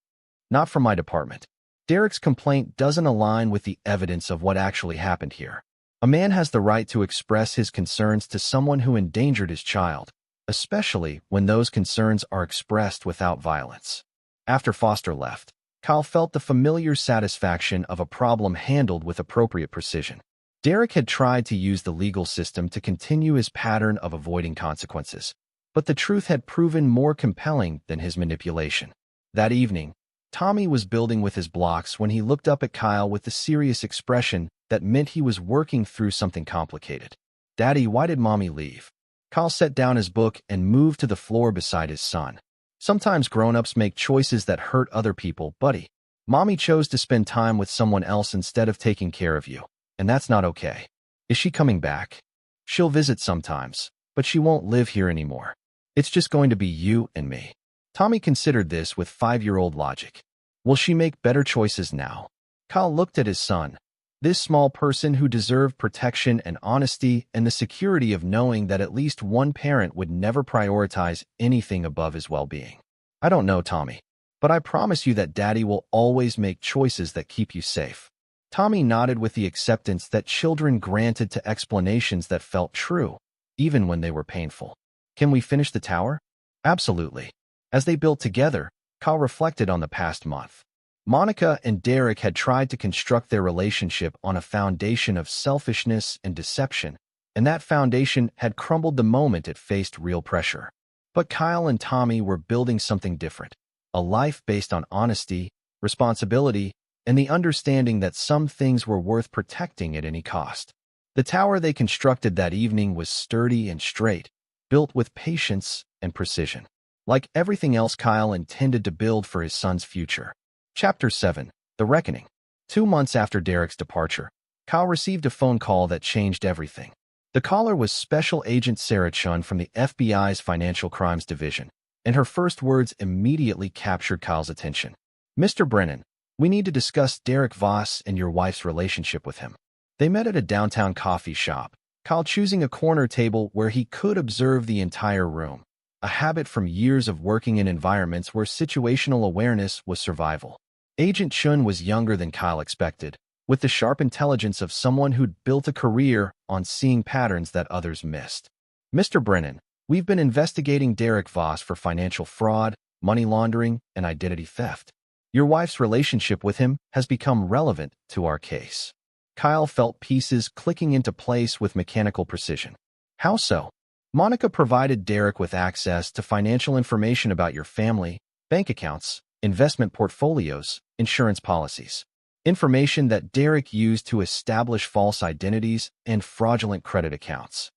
Not from my department. Derek's complaint doesn't align with the evidence of what actually happened here. A man has the right to express his concerns to someone who endangered his child, especially when those concerns are expressed without violence. After Foster left, Kyle felt the familiar satisfaction of a problem handled with appropriate precision. Derek had tried to use the legal system to continue his pattern of avoiding consequences, but the truth had proven more compelling than his manipulation. That evening, Tommy was building with his blocks when he looked up at Kyle with the serious expression that meant he was working through something complicated. Daddy, why did Mommy leave? Kyle set down his book and moved to the floor beside his son. Sometimes grown-ups make choices that hurt other people, buddy. Mommy chose to spend time with someone else instead of taking care of you, and that's not okay. Is she coming back? She'll visit sometimes, but she won't live here anymore. It's just going to be you and me. Tommy considered this with 5-year-old logic. Will she make better choices now? Kyle looked at his son, this small person who deserved protection and honesty and the security of knowing that at least one parent would never prioritize anything above his well-being. I don't know, Tommy, but I promise you that Daddy will always make choices that keep you safe. Tommy nodded with the acceptance that children granted to explanations that felt true, even when they were painful. Can we finish the tower? Absolutely. As they built together, Kyle reflected on the past month. Monica and Derek had tried to construct their relationship on a foundation of selfishness and deception, and that foundation had crumbled the moment it faced real pressure. But Kyle and Tommy were building something different, a life based on honesty, responsibility, and the understanding that some things were worth protecting at any cost. The tower they constructed that evening was sturdy and straight, built with patience and precision. Like everything else Kyle intended to build for his son's future. Chapter 7. The Reckoning. 2 months after Derek's departure, Kyle received a phone call that changed everything. The caller was Special Agent Sarah Chun from the FBI's Financial Crimes Division, and her first words immediately captured Kyle's attention. Mr. Brennan, we need to discuss Derek Voss and your wife's relationship with him. They met at a downtown coffee shop, Kyle choosing a corner table where he could observe the entire room, a habit from years of working in environments where situational awareness was survival. Agent Chun was younger than Kyle expected, with the sharp intelligence of someone who'd built a career on seeing patterns that others missed. Mr. Brennan, we've been investigating Derek Voss for financial fraud, money laundering, and identity theft. Your wife's relationship with him has become relevant to our case. Kyle felt pieces clicking into place with mechanical precision. How so? Monica provided Derek with access to financial information about your family, bank accounts, investment portfolios, insurance policies. Information that Derek used to establish false identities and fraudulent credit accounts.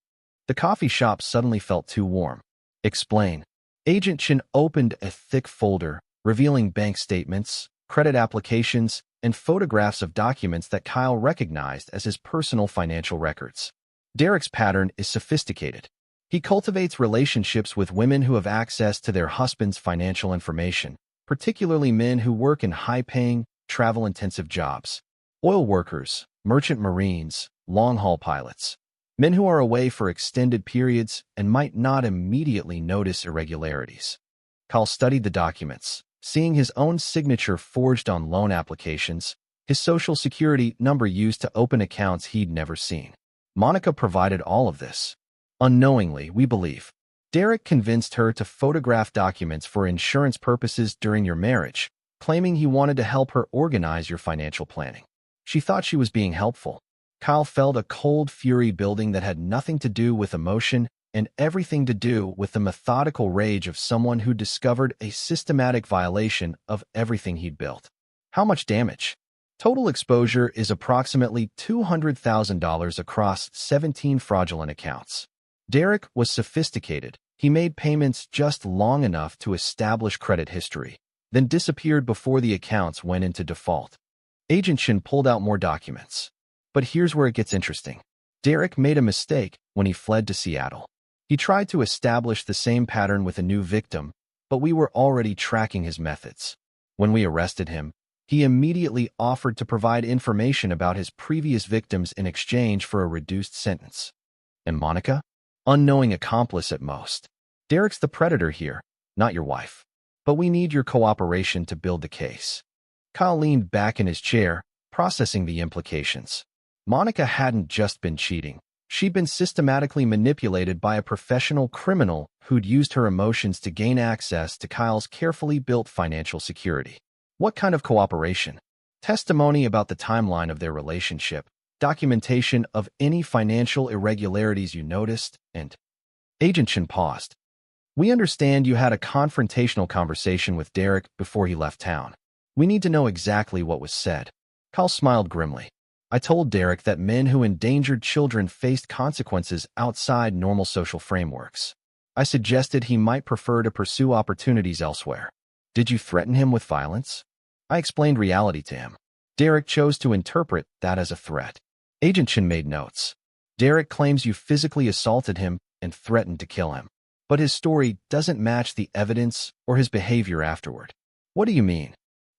The coffee shop suddenly felt too warm. Explain. Agent Chin opened a thick folder, revealing bank statements, credit applications, and photographs of documents that Kyle recognized as his personal financial records. Derek's pattern is sophisticated. He cultivates relationships with women who have access to their husband's financial information, particularly men who work in high-paying, travel-intensive jobs. Oil workers, merchant marines, long-haul pilots. Men who are away for extended periods and might not immediately notice irregularities. Kyle studied the documents, seeing his own signature forged on loan applications, his social security number used to open accounts he'd never seen. Monica provided all of this. Unknowingly, we believe. Derek convinced her to photograph documents for insurance purposes during your marriage, claiming he wanted to help her organize your financial planning. She thought she was being helpful. Kyle felt a cold fury building that had nothing to do with emotion and everything to do with the methodical rage of someone who discovered a systematic violation of everything he'd built. How much damage? Total exposure is approximately $200,000 across 17 fraudulent accounts. Derek was sophisticated. He made payments just long enough to establish credit history, then disappeared before the accounts went into default. Agent Shin pulled out more documents. But here's where it gets interesting. Derek made a mistake when he fled to Seattle. He tried to establish the same pattern with a new victim, but we were already tracking his methods. When we arrested him, he immediately offered to provide information about his previous victims in exchange for a reduced sentence. And Monica? Unknowing accomplice at most. Derek's the predator here, not your wife. But we need your cooperation to build the case. Kyle leaned back in his chair, processing the implications. Monica hadn't just been cheating. She'd been systematically manipulated by a professional criminal who'd used her emotions to gain access to Kyle's carefully built financial security. What kind of cooperation? Testimony about the timeline of their relationship, documentation of any financial irregularities you noticed, and... Agent Shin paused. We understand you had a confrontational conversation with Derek before he left town. We need to know exactly what was said. Kyle smiled grimly. I told Derek that men who endangered children faced consequences outside normal social frameworks. I suggested he might prefer to pursue opportunities elsewhere. Did you threaten him with violence? I explained reality to him. Derek chose to interpret that as a threat. Agent Shin made notes. Derek claims you physically assaulted him and threatened to kill him. But his story doesn't match the evidence or his behavior afterward. What do you mean?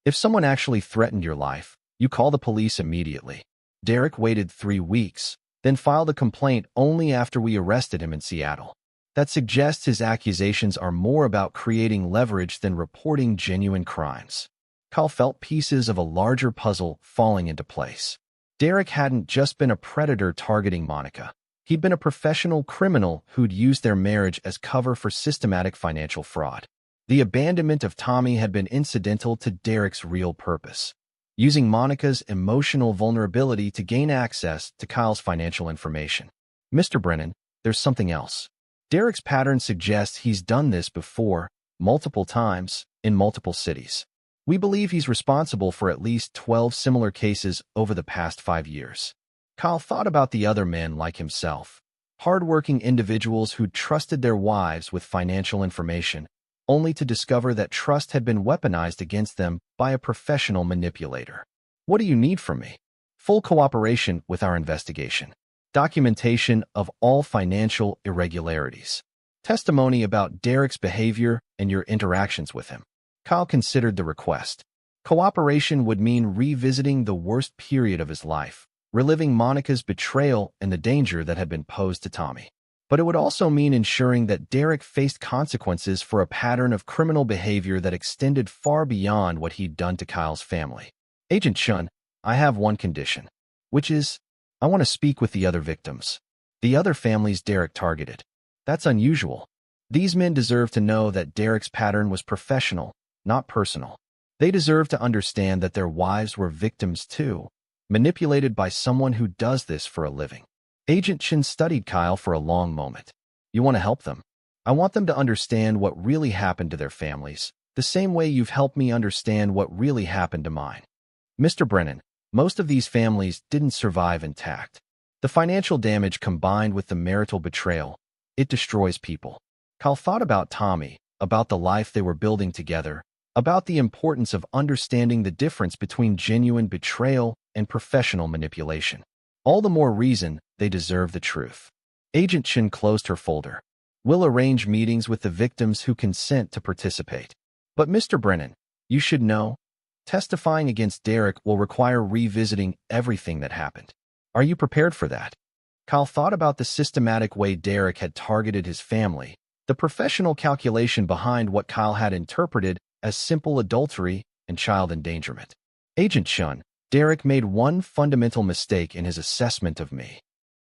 If someone actually threatened your life, you call the police immediately. Derek waited 3 weeks, then filed a complaint only after we arrested him in Seattle. That suggests his accusations are more about creating leverage than reporting genuine crimes. Kyle felt pieces of a larger puzzle falling into place. Derek hadn't just been a predator targeting Monica. He'd been a professional criminal who'd used their marriage as cover for systematic financial fraud. The abandonment of Tommy had been incidental to Derek's real purpose, using Monica's emotional vulnerability to gain access to Kyle's financial information. Mr. Brennan, there's something else. Derek's pattern suggests he's done this before, multiple times, in multiple cities. We believe he's responsible for at least 12 similar cases over the past 5 years. Kyle thought about the other men like himself, hardworking individuals who trusted their wives with financial information, only to discover that trust had been weaponized against them by a professional manipulator. What do you need from me? Full cooperation with our investigation. Documentation of all financial irregularities. Testimony about Derek's behavior and your interactions with him. Kyle considered the request. Cooperation would mean revisiting the worst period of his life, reliving Monica's betrayal and the danger that had been posed to Tommy. But it would also mean ensuring that Derek faced consequences for a pattern of criminal behavior that extended far beyond what he'd done to Kyle's family. Agent Shun, I have one condition, which is, I want to speak with the other victims. The other families Derek targeted. That's unusual. These men deserve to know that Derek's pattern was professional, not personal. They deserve to understand that their wives were victims too, manipulated by someone who does this for a living. Agent Shin studied Kyle for a long moment. You want to help them? I want them to understand what really happened to their families, the same way you've helped me understand what really happened to mine. Mr. Brennan, most of these families didn't survive intact. The financial damage combined with the marital betrayal, it destroys people. Kyle thought about Tommy, about the life they were building together, about the importance of understanding the difference between genuine betrayal and professional manipulation. All the more reason they deserve the truth. Agent Shin closed her folder. We'll arrange meetings with the victims who consent to participate. But Mr. Brennan, you should know, testifying against Derek will require revisiting everything that happened. Are you prepared for that? Kyle thought about the systematic way Derek had targeted his family, the professional calculation behind what Kyle had interpreted as simple adultery and child endangerment. Agent Chun, Derek made one fundamental mistake in his assessment of me,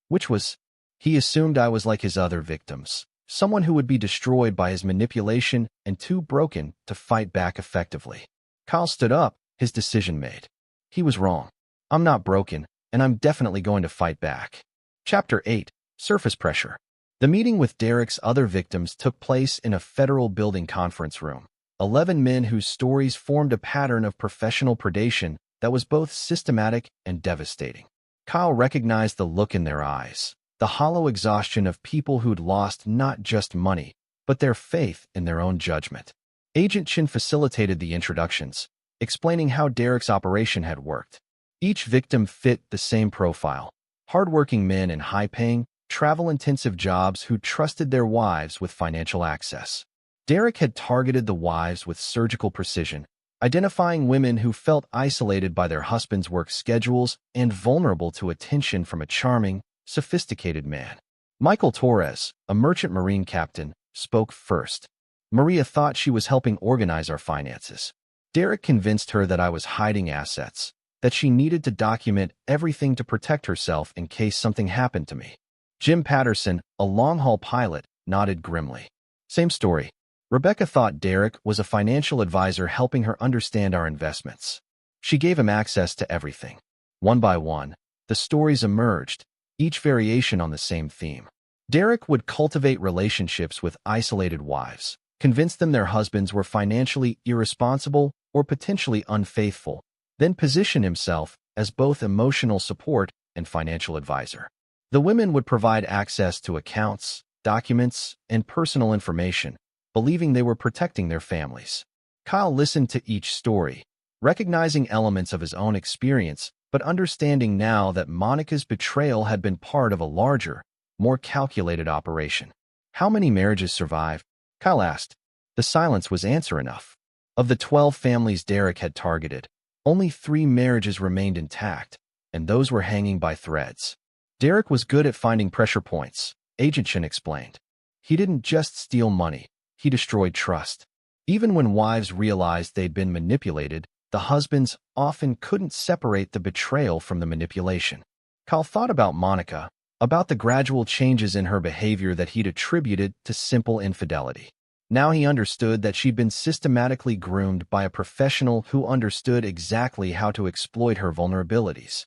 which was, he assumed I was like his other victims, someone who would be destroyed by his manipulation and too broken to fight back effectively. Kyle stood up, his decision made. He was wrong. I'm not broken, and I'm definitely going to fight back. Chapter 8. Surface Pressure. The meeting with Derek's other victims took place in a federal building conference room. 11 men whose stories formed a pattern of professional predation that was both systematic and devastating. Kyle recognized the look in their eyes, the hollow exhaustion of people who'd lost not just money, but their faith in their own judgment. Agent Chin facilitated the introductions, explaining how Derek's operation had worked. Each victim fit the same profile: hardworking men in high-paying, travel-intensive jobs who trusted their wives with financial access. Derek had targeted the wives with surgical precision, identifying women who felt isolated by their husbands' work schedules and vulnerable to attention from a charming, sophisticated man. Michael Torres, a merchant marine captain, spoke first. Maria thought she was helping organize our finances. Derek convinced her that I was hiding assets, that she needed to document everything to protect herself in case something happened to me. Jim Patterson, a long-haul pilot, nodded grimly. Same story. Rebecca thought Derek was a financial advisor helping her understand our investments. She gave him access to everything. One by one, the stories emerged, each variation on the same theme. Derek would cultivate relationships with isolated wives, convince them their husbands were financially irresponsible or potentially unfaithful, then position himself as both emotional support and financial advisor. The women would provide access to accounts, documents, and personal information, believing they were protecting their families. Kyle listened to each story, recognizing elements of his own experience, but understanding now that Monica's betrayal had been part of a larger, more calculated operation. How many marriages survived? Kyle asked. The silence was answer enough. Of the 12 families Derek had targeted, only 3 marriages remained intact, and those were hanging by threads. Derek was good at finding pressure points, Agent Chin explained. He didn't just steal money, he destroyed trust. Even when wives realized they'd been manipulated, the husbands often couldn't separate the betrayal from the manipulation. Kyle thought about Monica, about the gradual changes in her behavior that he'd attributed to simple infidelity. Now he understood that she'd been systematically groomed by a professional who understood exactly how to exploit her vulnerabilities.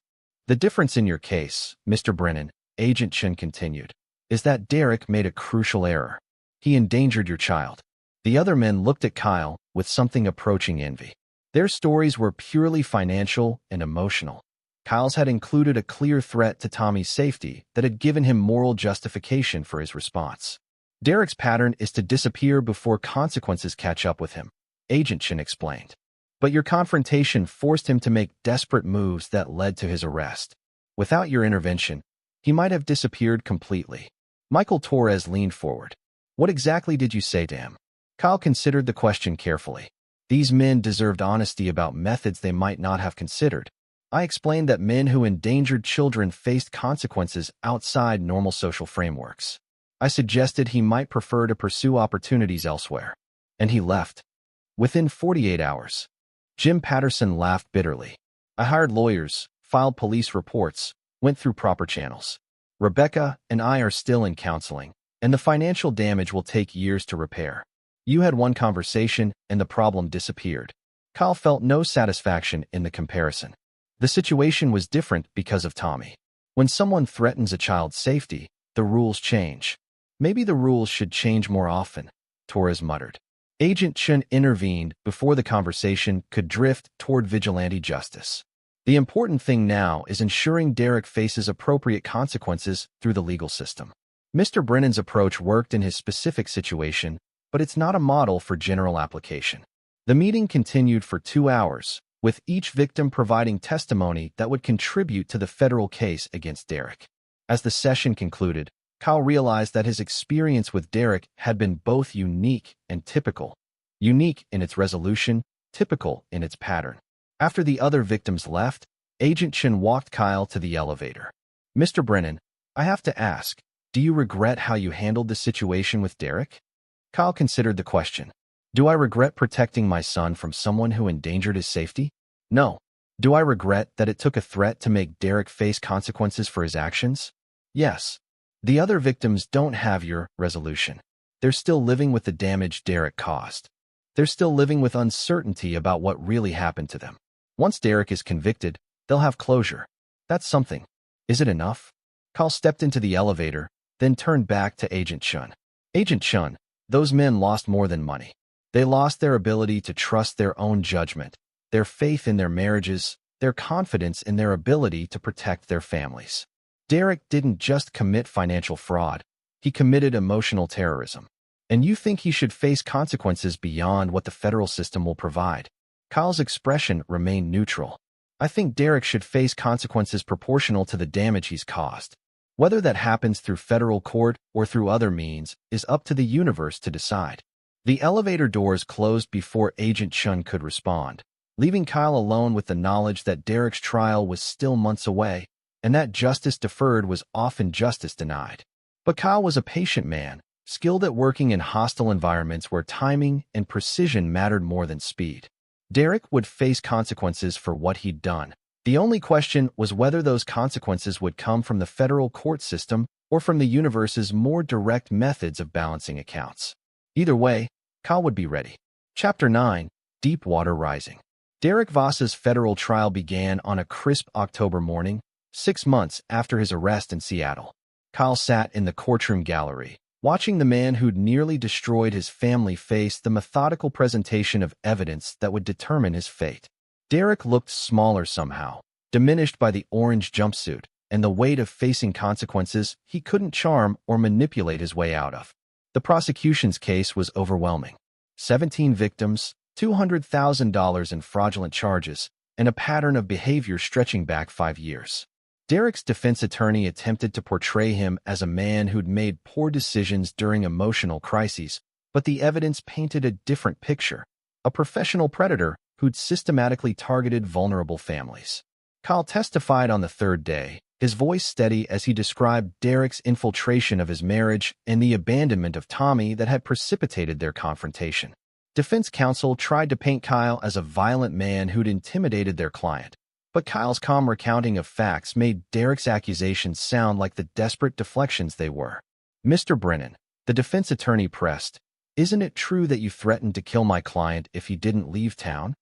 The difference in your case, Mr. Brennan, Agent Chin continued, is that Derek made a crucial error. He endangered your child. The other men looked at Kyle with something approaching envy. Their stories were purely financial and emotional. Kyle's had included a clear threat to Tommy's safety that had given him moral justification for his response. Derek's pattern is to disappear before consequences catch up with him, Agent Chin explained. But your confrontation forced him to make desperate moves that led to his arrest. Without your intervention, he might have disappeared completely. Michael Torres leaned forward. What exactly did you say to him? Kyle considered the question carefully. These men deserved honesty about methods they might not have considered. I explained that men who endangered children faced consequences outside normal social frameworks. I suggested he might prefer to pursue opportunities elsewhere. And he left. Within 48 hours. Jim Patterson laughed bitterly. I hired lawyers, filed police reports, went through proper channels. Rebecca and I are still in counseling, and the financial damage will take years to repair. You had one conversation, and the problem disappeared. Kyle felt no satisfaction in the comparison. The situation was different because of Tommy. When someone threatens a child's safety, the rules change. Maybe the rules should change more often, Torres muttered. Agent Chun intervened before the conversation could drift toward vigilante justice. The important thing now is ensuring Derek faces appropriate consequences through the legal system. Mr. Brennan's approach worked in his specific situation, but it's not a model for general application. The meeting continued for 2 hours, with each victim providing testimony that would contribute to the federal case against Derek. As the session concluded, Kyle realized that his experience with Derek had been both unique and typical. Unique in its resolution, typical in its pattern. After the other victims left, Agent Chin walked Kyle to the elevator. Mr. Brennan, I have to ask, do you regret how you handled the situation with Derek? Kyle considered the question. Do I regret protecting my son from someone who endangered his safety? No. Do I regret that it took a threat to make Derek face consequences for his actions? Yes. The other victims don't have your resolution. They're still living with the damage Derek caused. They're still living with uncertainty about what really happened to them. Once Derek is convicted, they'll have closure. That's something. Is it enough? Kyle stepped into the elevator, then turned back to Agent Chun. Agent Chun, those men lost more than money. They lost their ability to trust their own judgment, their faith in their marriages, their confidence in their ability to protect their families. Derek didn't just commit financial fraud, he committed emotional terrorism. And you think he should face consequences beyond what the federal system will provide? Kyle's expression remained neutral. I think Derek should face consequences proportional to the damage he's caused. Whether that happens through federal court or through other means is up to the universe to decide. The elevator doors closed before Agent Chun could respond, leaving Kyle alone with the knowledge that Derek's trial was still months away, and that justice deferred was often justice denied. But Kyle was a patient man, skilled at working in hostile environments where timing and precision mattered more than speed. Derek would face consequences for what he'd done. The only question was whether those consequences would come from the federal court system or from the universe's more direct methods of balancing accounts. Either way, Kyle would be ready. Chapter 9, Deepwater Rising. Derek Voss's federal trial began on a crisp October morning, 6 months after his arrest in Seattle. Kyle sat in the courtroom gallery, watching the man who'd nearly destroyed his family face the methodical presentation of evidence that would determine his fate. Derek looked smaller somehow, diminished by the orange jumpsuit and the weight of facing consequences he couldn't charm or manipulate his way out of. The prosecution's case was overwhelming. 17 victims, $200,000 in fraudulent charges, and a pattern of behavior stretching back 5 years. Derek's defense attorney attempted to portray him as a man who'd made poor decisions during emotional crises, but the evidence painted a different picture, a professional predator who'd systematically targeted vulnerable families. Kyle testified on the third day, his voice steady as he described Derek's infiltration of his marriage and the abandonment of Tommy that had precipitated their confrontation. Defense counsel tried to paint Kyle as a violent man who'd intimidated their client, but Kyle's calm recounting of facts made Derek's accusations sound like the desperate deflections they were. "Mr. Brennan," the defense attorney pressed, "isn't it true that you threatened to kill my client if he didn't leave town?"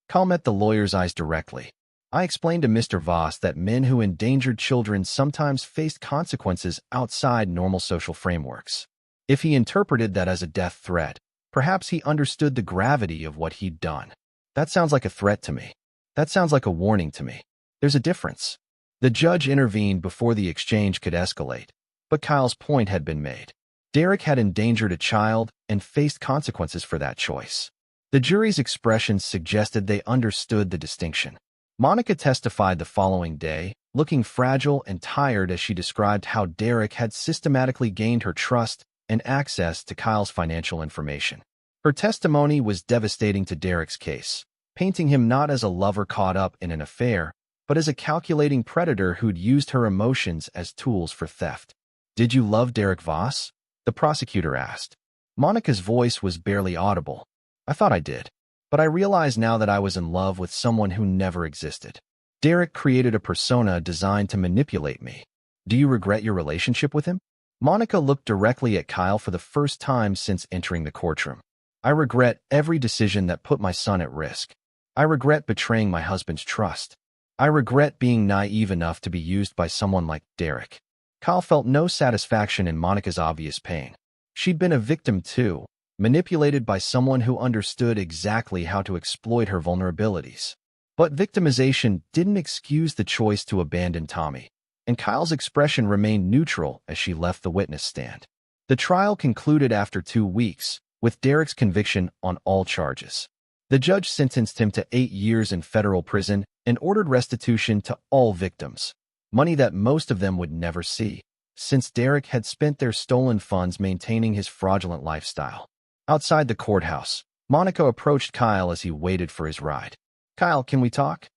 Kyle met the lawyer's eyes directly. "I explained to Mr. Voss that men who endangered children sometimes faced consequences outside normal social frameworks. If he interpreted that as a death threat, perhaps he understood the gravity of what he'd done. That sounds like a threat to me. That sounds like a warning to me. There's a difference." The judge intervened before the exchange could escalate, but Kyle's point had been made. Derek had endangered a child and faced consequences for that choice. The jury's expressions suggested they understood the distinction. Monica testified the following day, looking fragile and tired as she described how Derek had systematically gained her trust and access to Kyle's financial information. Her testimony was devastating to Derek's case, painting him not as a lover caught up in an affair, but as a calculating predator who'd used her emotions as tools for theft. "Did you love Derek Voss?" the prosecutor asked. Monica's voice was barely audible. "I thought I did, but I realize now that I was in love with someone who never existed. Derek created a persona designed to manipulate me. Do you regret your relationship with him?" Monica looked directly at Kyle for the first time since entering the courtroom. "I regret every decision that put my son at risk. I regret betraying my husband's trust. I regret being naive enough to be used by someone like Derek." Kyle felt no satisfaction in Monica's obvious pain. She'd been a victim too, manipulated by someone who understood exactly how to exploit her vulnerabilities. But victimization didn't excuse the choice to abandon Tommy, and Kyle's expression remained neutral as she left the witness stand. The trial concluded after 2 weeks, with Derek's conviction on all charges. The judge sentenced him to 8 years in federal prison and ordered restitution to all victims, money that most of them would never see, since Derek had spent their stolen funds maintaining his fraudulent lifestyle. Outside the courthouse, Monica approached Kyle as he waited for his ride. "Kyle, can we talk?"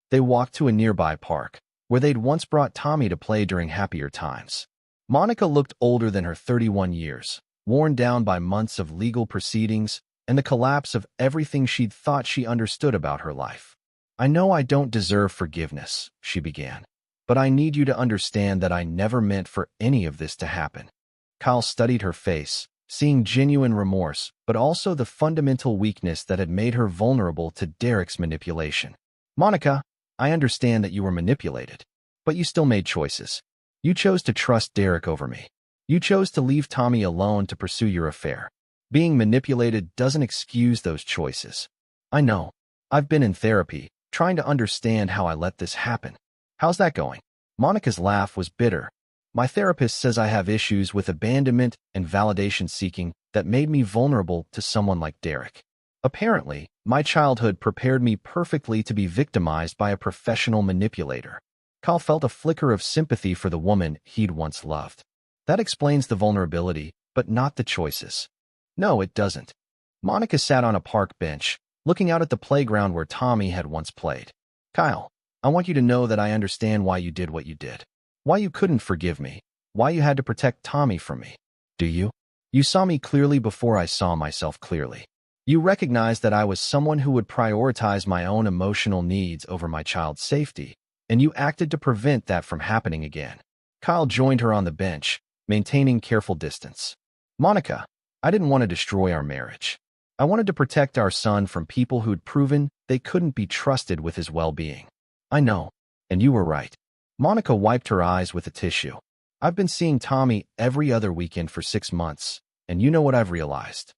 They walked to a nearby park, where they'd once brought Tommy to play during happier times. Monica looked older than her 31 years, worn down by months of legal proceedings and the collapse of everything she'd thought she understood about her life. "I know I don't deserve forgiveness," she began, "but I need you to understand that I never meant for any of this to happen." Kyle studied her face, seeing genuine remorse, but also the fundamental weakness that had made her vulnerable to Derek's manipulation. "Monica, I understand that you were manipulated, but you still made choices. You chose to trust Derek over me. You chose to leave Tommy alone to pursue your affair. Being manipulated doesn't excuse those choices. I know. I've been in therapy, trying to understand how I let this happen." "How's that going?" Monica's laugh was bitter. "My therapist says I have issues with abandonment and validation seeking that made me vulnerable to someone like Derek. Apparently, my childhood prepared me perfectly to be victimized by a professional manipulator." Kyle felt a flicker of sympathy for the woman he'd once loved. "That explains the vulnerability, but not the choices." "No, it doesn't." Monica sat on a park bench, looking out at the playground where Tommy had once played. "Kyle, I want you to know that I understand why you did what you did. Why you couldn't forgive me. Why you had to protect Tommy from me. Do you? You saw me clearly before I saw myself clearly. You recognized that I was someone who would prioritize my own emotional needs over my child's safety, and you acted to prevent that from happening again." Kyle joined her on the bench, maintaining careful distance. "Monica, I didn't want to destroy our marriage. I wanted to protect our son from people who'd proven they couldn't be trusted with his well-being. I know, and you were right." Monica wiped her eyes with a tissue. "I've been seeing Tommy every other weekend for 6 months, and you know what I've realized."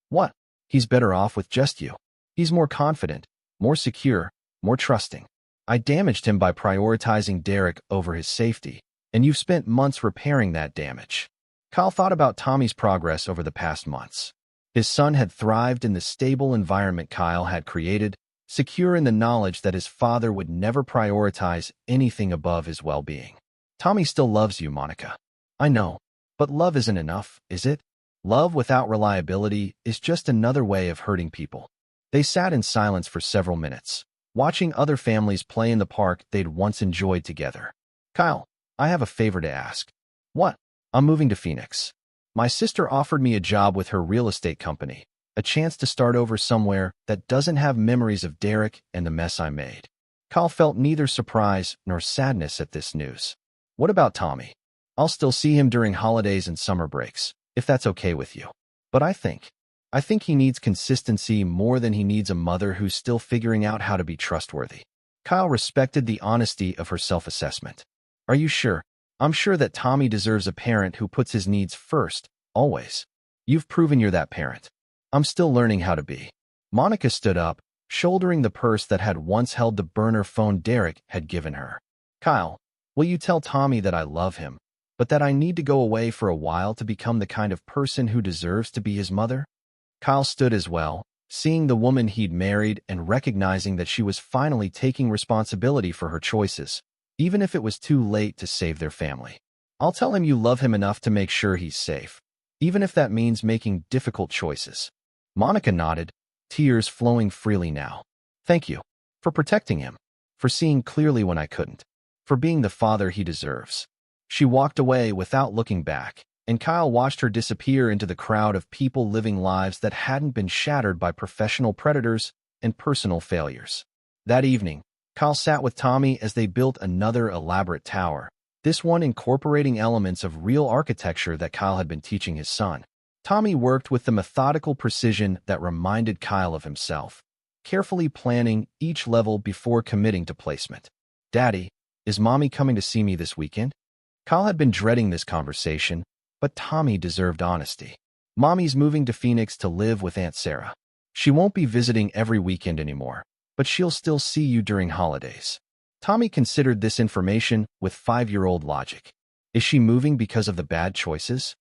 "What?" "He's better off with just you. He's more confident, more secure, more trusting. I damaged him by prioritizing Derek over his safety, and you've spent months repairing that damage." Kyle thought about Tommy's progress over the past months. His son had thrived in the stable environment Kyle had created, secure in the knowledge that his father would never prioritize anything above his well-being. "Tommy still loves you, Monica. I know, but love isn't enough, is it? Love without reliability is just another way of hurting people." They sat in silence for several minutes, watching other families play in the park they'd once enjoyed together. "Kyle, I have a favor to ask." "What?" "I'm moving to Phoenix. My sister offered me a job with her real estate company, a chance to start over somewhere that doesn't have memories of Derek and the mess I made." Kyle felt neither surprise nor sadness at this news. "What about Tommy? I'll still see him during holidays and summer breaks, if that's okay with you. But I think he needs consistency more than he needs a mother who's still figuring out how to be trustworthy." Kyle respected the honesty of her self-assessment. "Are you sure?" "I'm sure that Tommy deserves a parent who puts his needs first, always. You've proven you're that parent. I'm still learning how to be." Monica stood up, shouldering the purse that had once held the burner phone Derek had given her. "Kyle, will you tell Tommy that I love him, but that I need to go away for a while to become the kind of person who deserves to be his mother?" Kyle stood as well, seeing the woman he'd married and recognizing that she was finally taking responsibility for her choices, even if it was too late to save their family. "I'll tell him you love him enough to make sure he's safe, even if that means making difficult choices." Monica nodded, tears flowing freely now. "Thank you. For protecting him. For seeing clearly when I couldn't. For being the father he deserves." She walked away without looking back, and Kyle watched her disappear into the crowd of people living lives that hadn't been shattered by professional predators and personal failures. That evening, Kyle sat with Tommy as they built another elaborate tower, this one incorporating elements of real architecture that Kyle had been teaching his son. Tommy worked with the methodical precision that reminded Kyle of himself, carefully planning each level before committing to placement. "Daddy, is Mommy coming to see me this weekend?" Kyle had been dreading this conversation, but Tommy deserved honesty. "Mommy's moving to Phoenix to live with Aunt Sarah. She won't be visiting every weekend anymore, but she'll still see you during holidays." Tommy considered this information with 5-year-old logic. Is she moving because of the bad choices?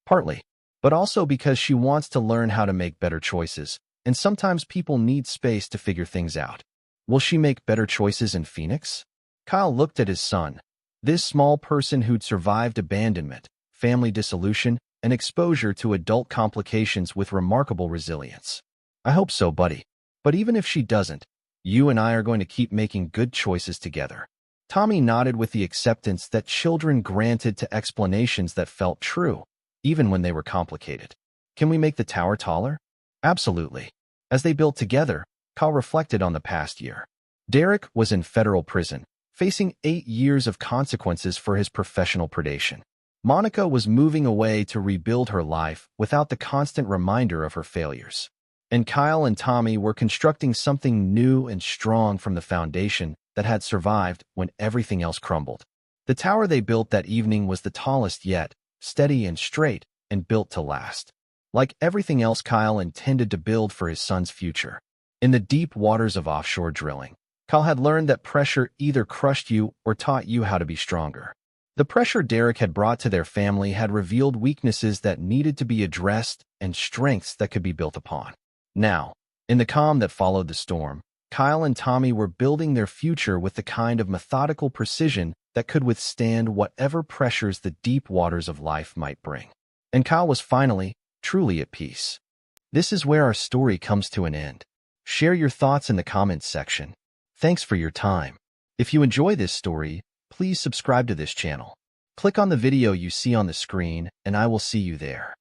Partly, but also because she wants to learn how to make better choices, and sometimes people need space to figure things out. Will she make better choices in Phoenix? Kyle looked at his son, this small person who'd survived abandonment, family dissolution, and exposure to adult complications with remarkable resilience. "I hope so, buddy. But even if she doesn't, you and I are going to keep making good choices together." Tommy nodded with the acceptance that children granted to explanations that felt true, even when they were complicated. "Can we make the tower taller?" Absolutely. As they built together, Kyle reflected on the past year. Derek was in federal prison, facing 8 years of consequences for his professional predation. Monica was moving away to rebuild her life without the constant reminder of her failures. And Kyle and Tommy were constructing something new and strong from the foundation that had survived when everything else crumbled. The tower they built that evening was the tallest yet, steady and straight, and built to last. Like everything else Kyle intended to build for his son's future. In the deep waters of offshore drilling, Kyle had learned that pressure either crushed you or taught you how to be stronger. The pressure Derek had brought to their family had revealed weaknesses that needed to be addressed and strengths that could be built upon. Now, in the calm that followed the storm, Kyle and Tommy were building their future with the kind of methodical precision that could withstand whatever pressures the deep waters of life might bring. And Kyle was finally, truly at peace. This is where our story comes to an end. Share your thoughts in the comments section. Thanks for your time. If you enjoy this story, please subscribe to this channel. Click on the video you see on the screen, and I will see you there.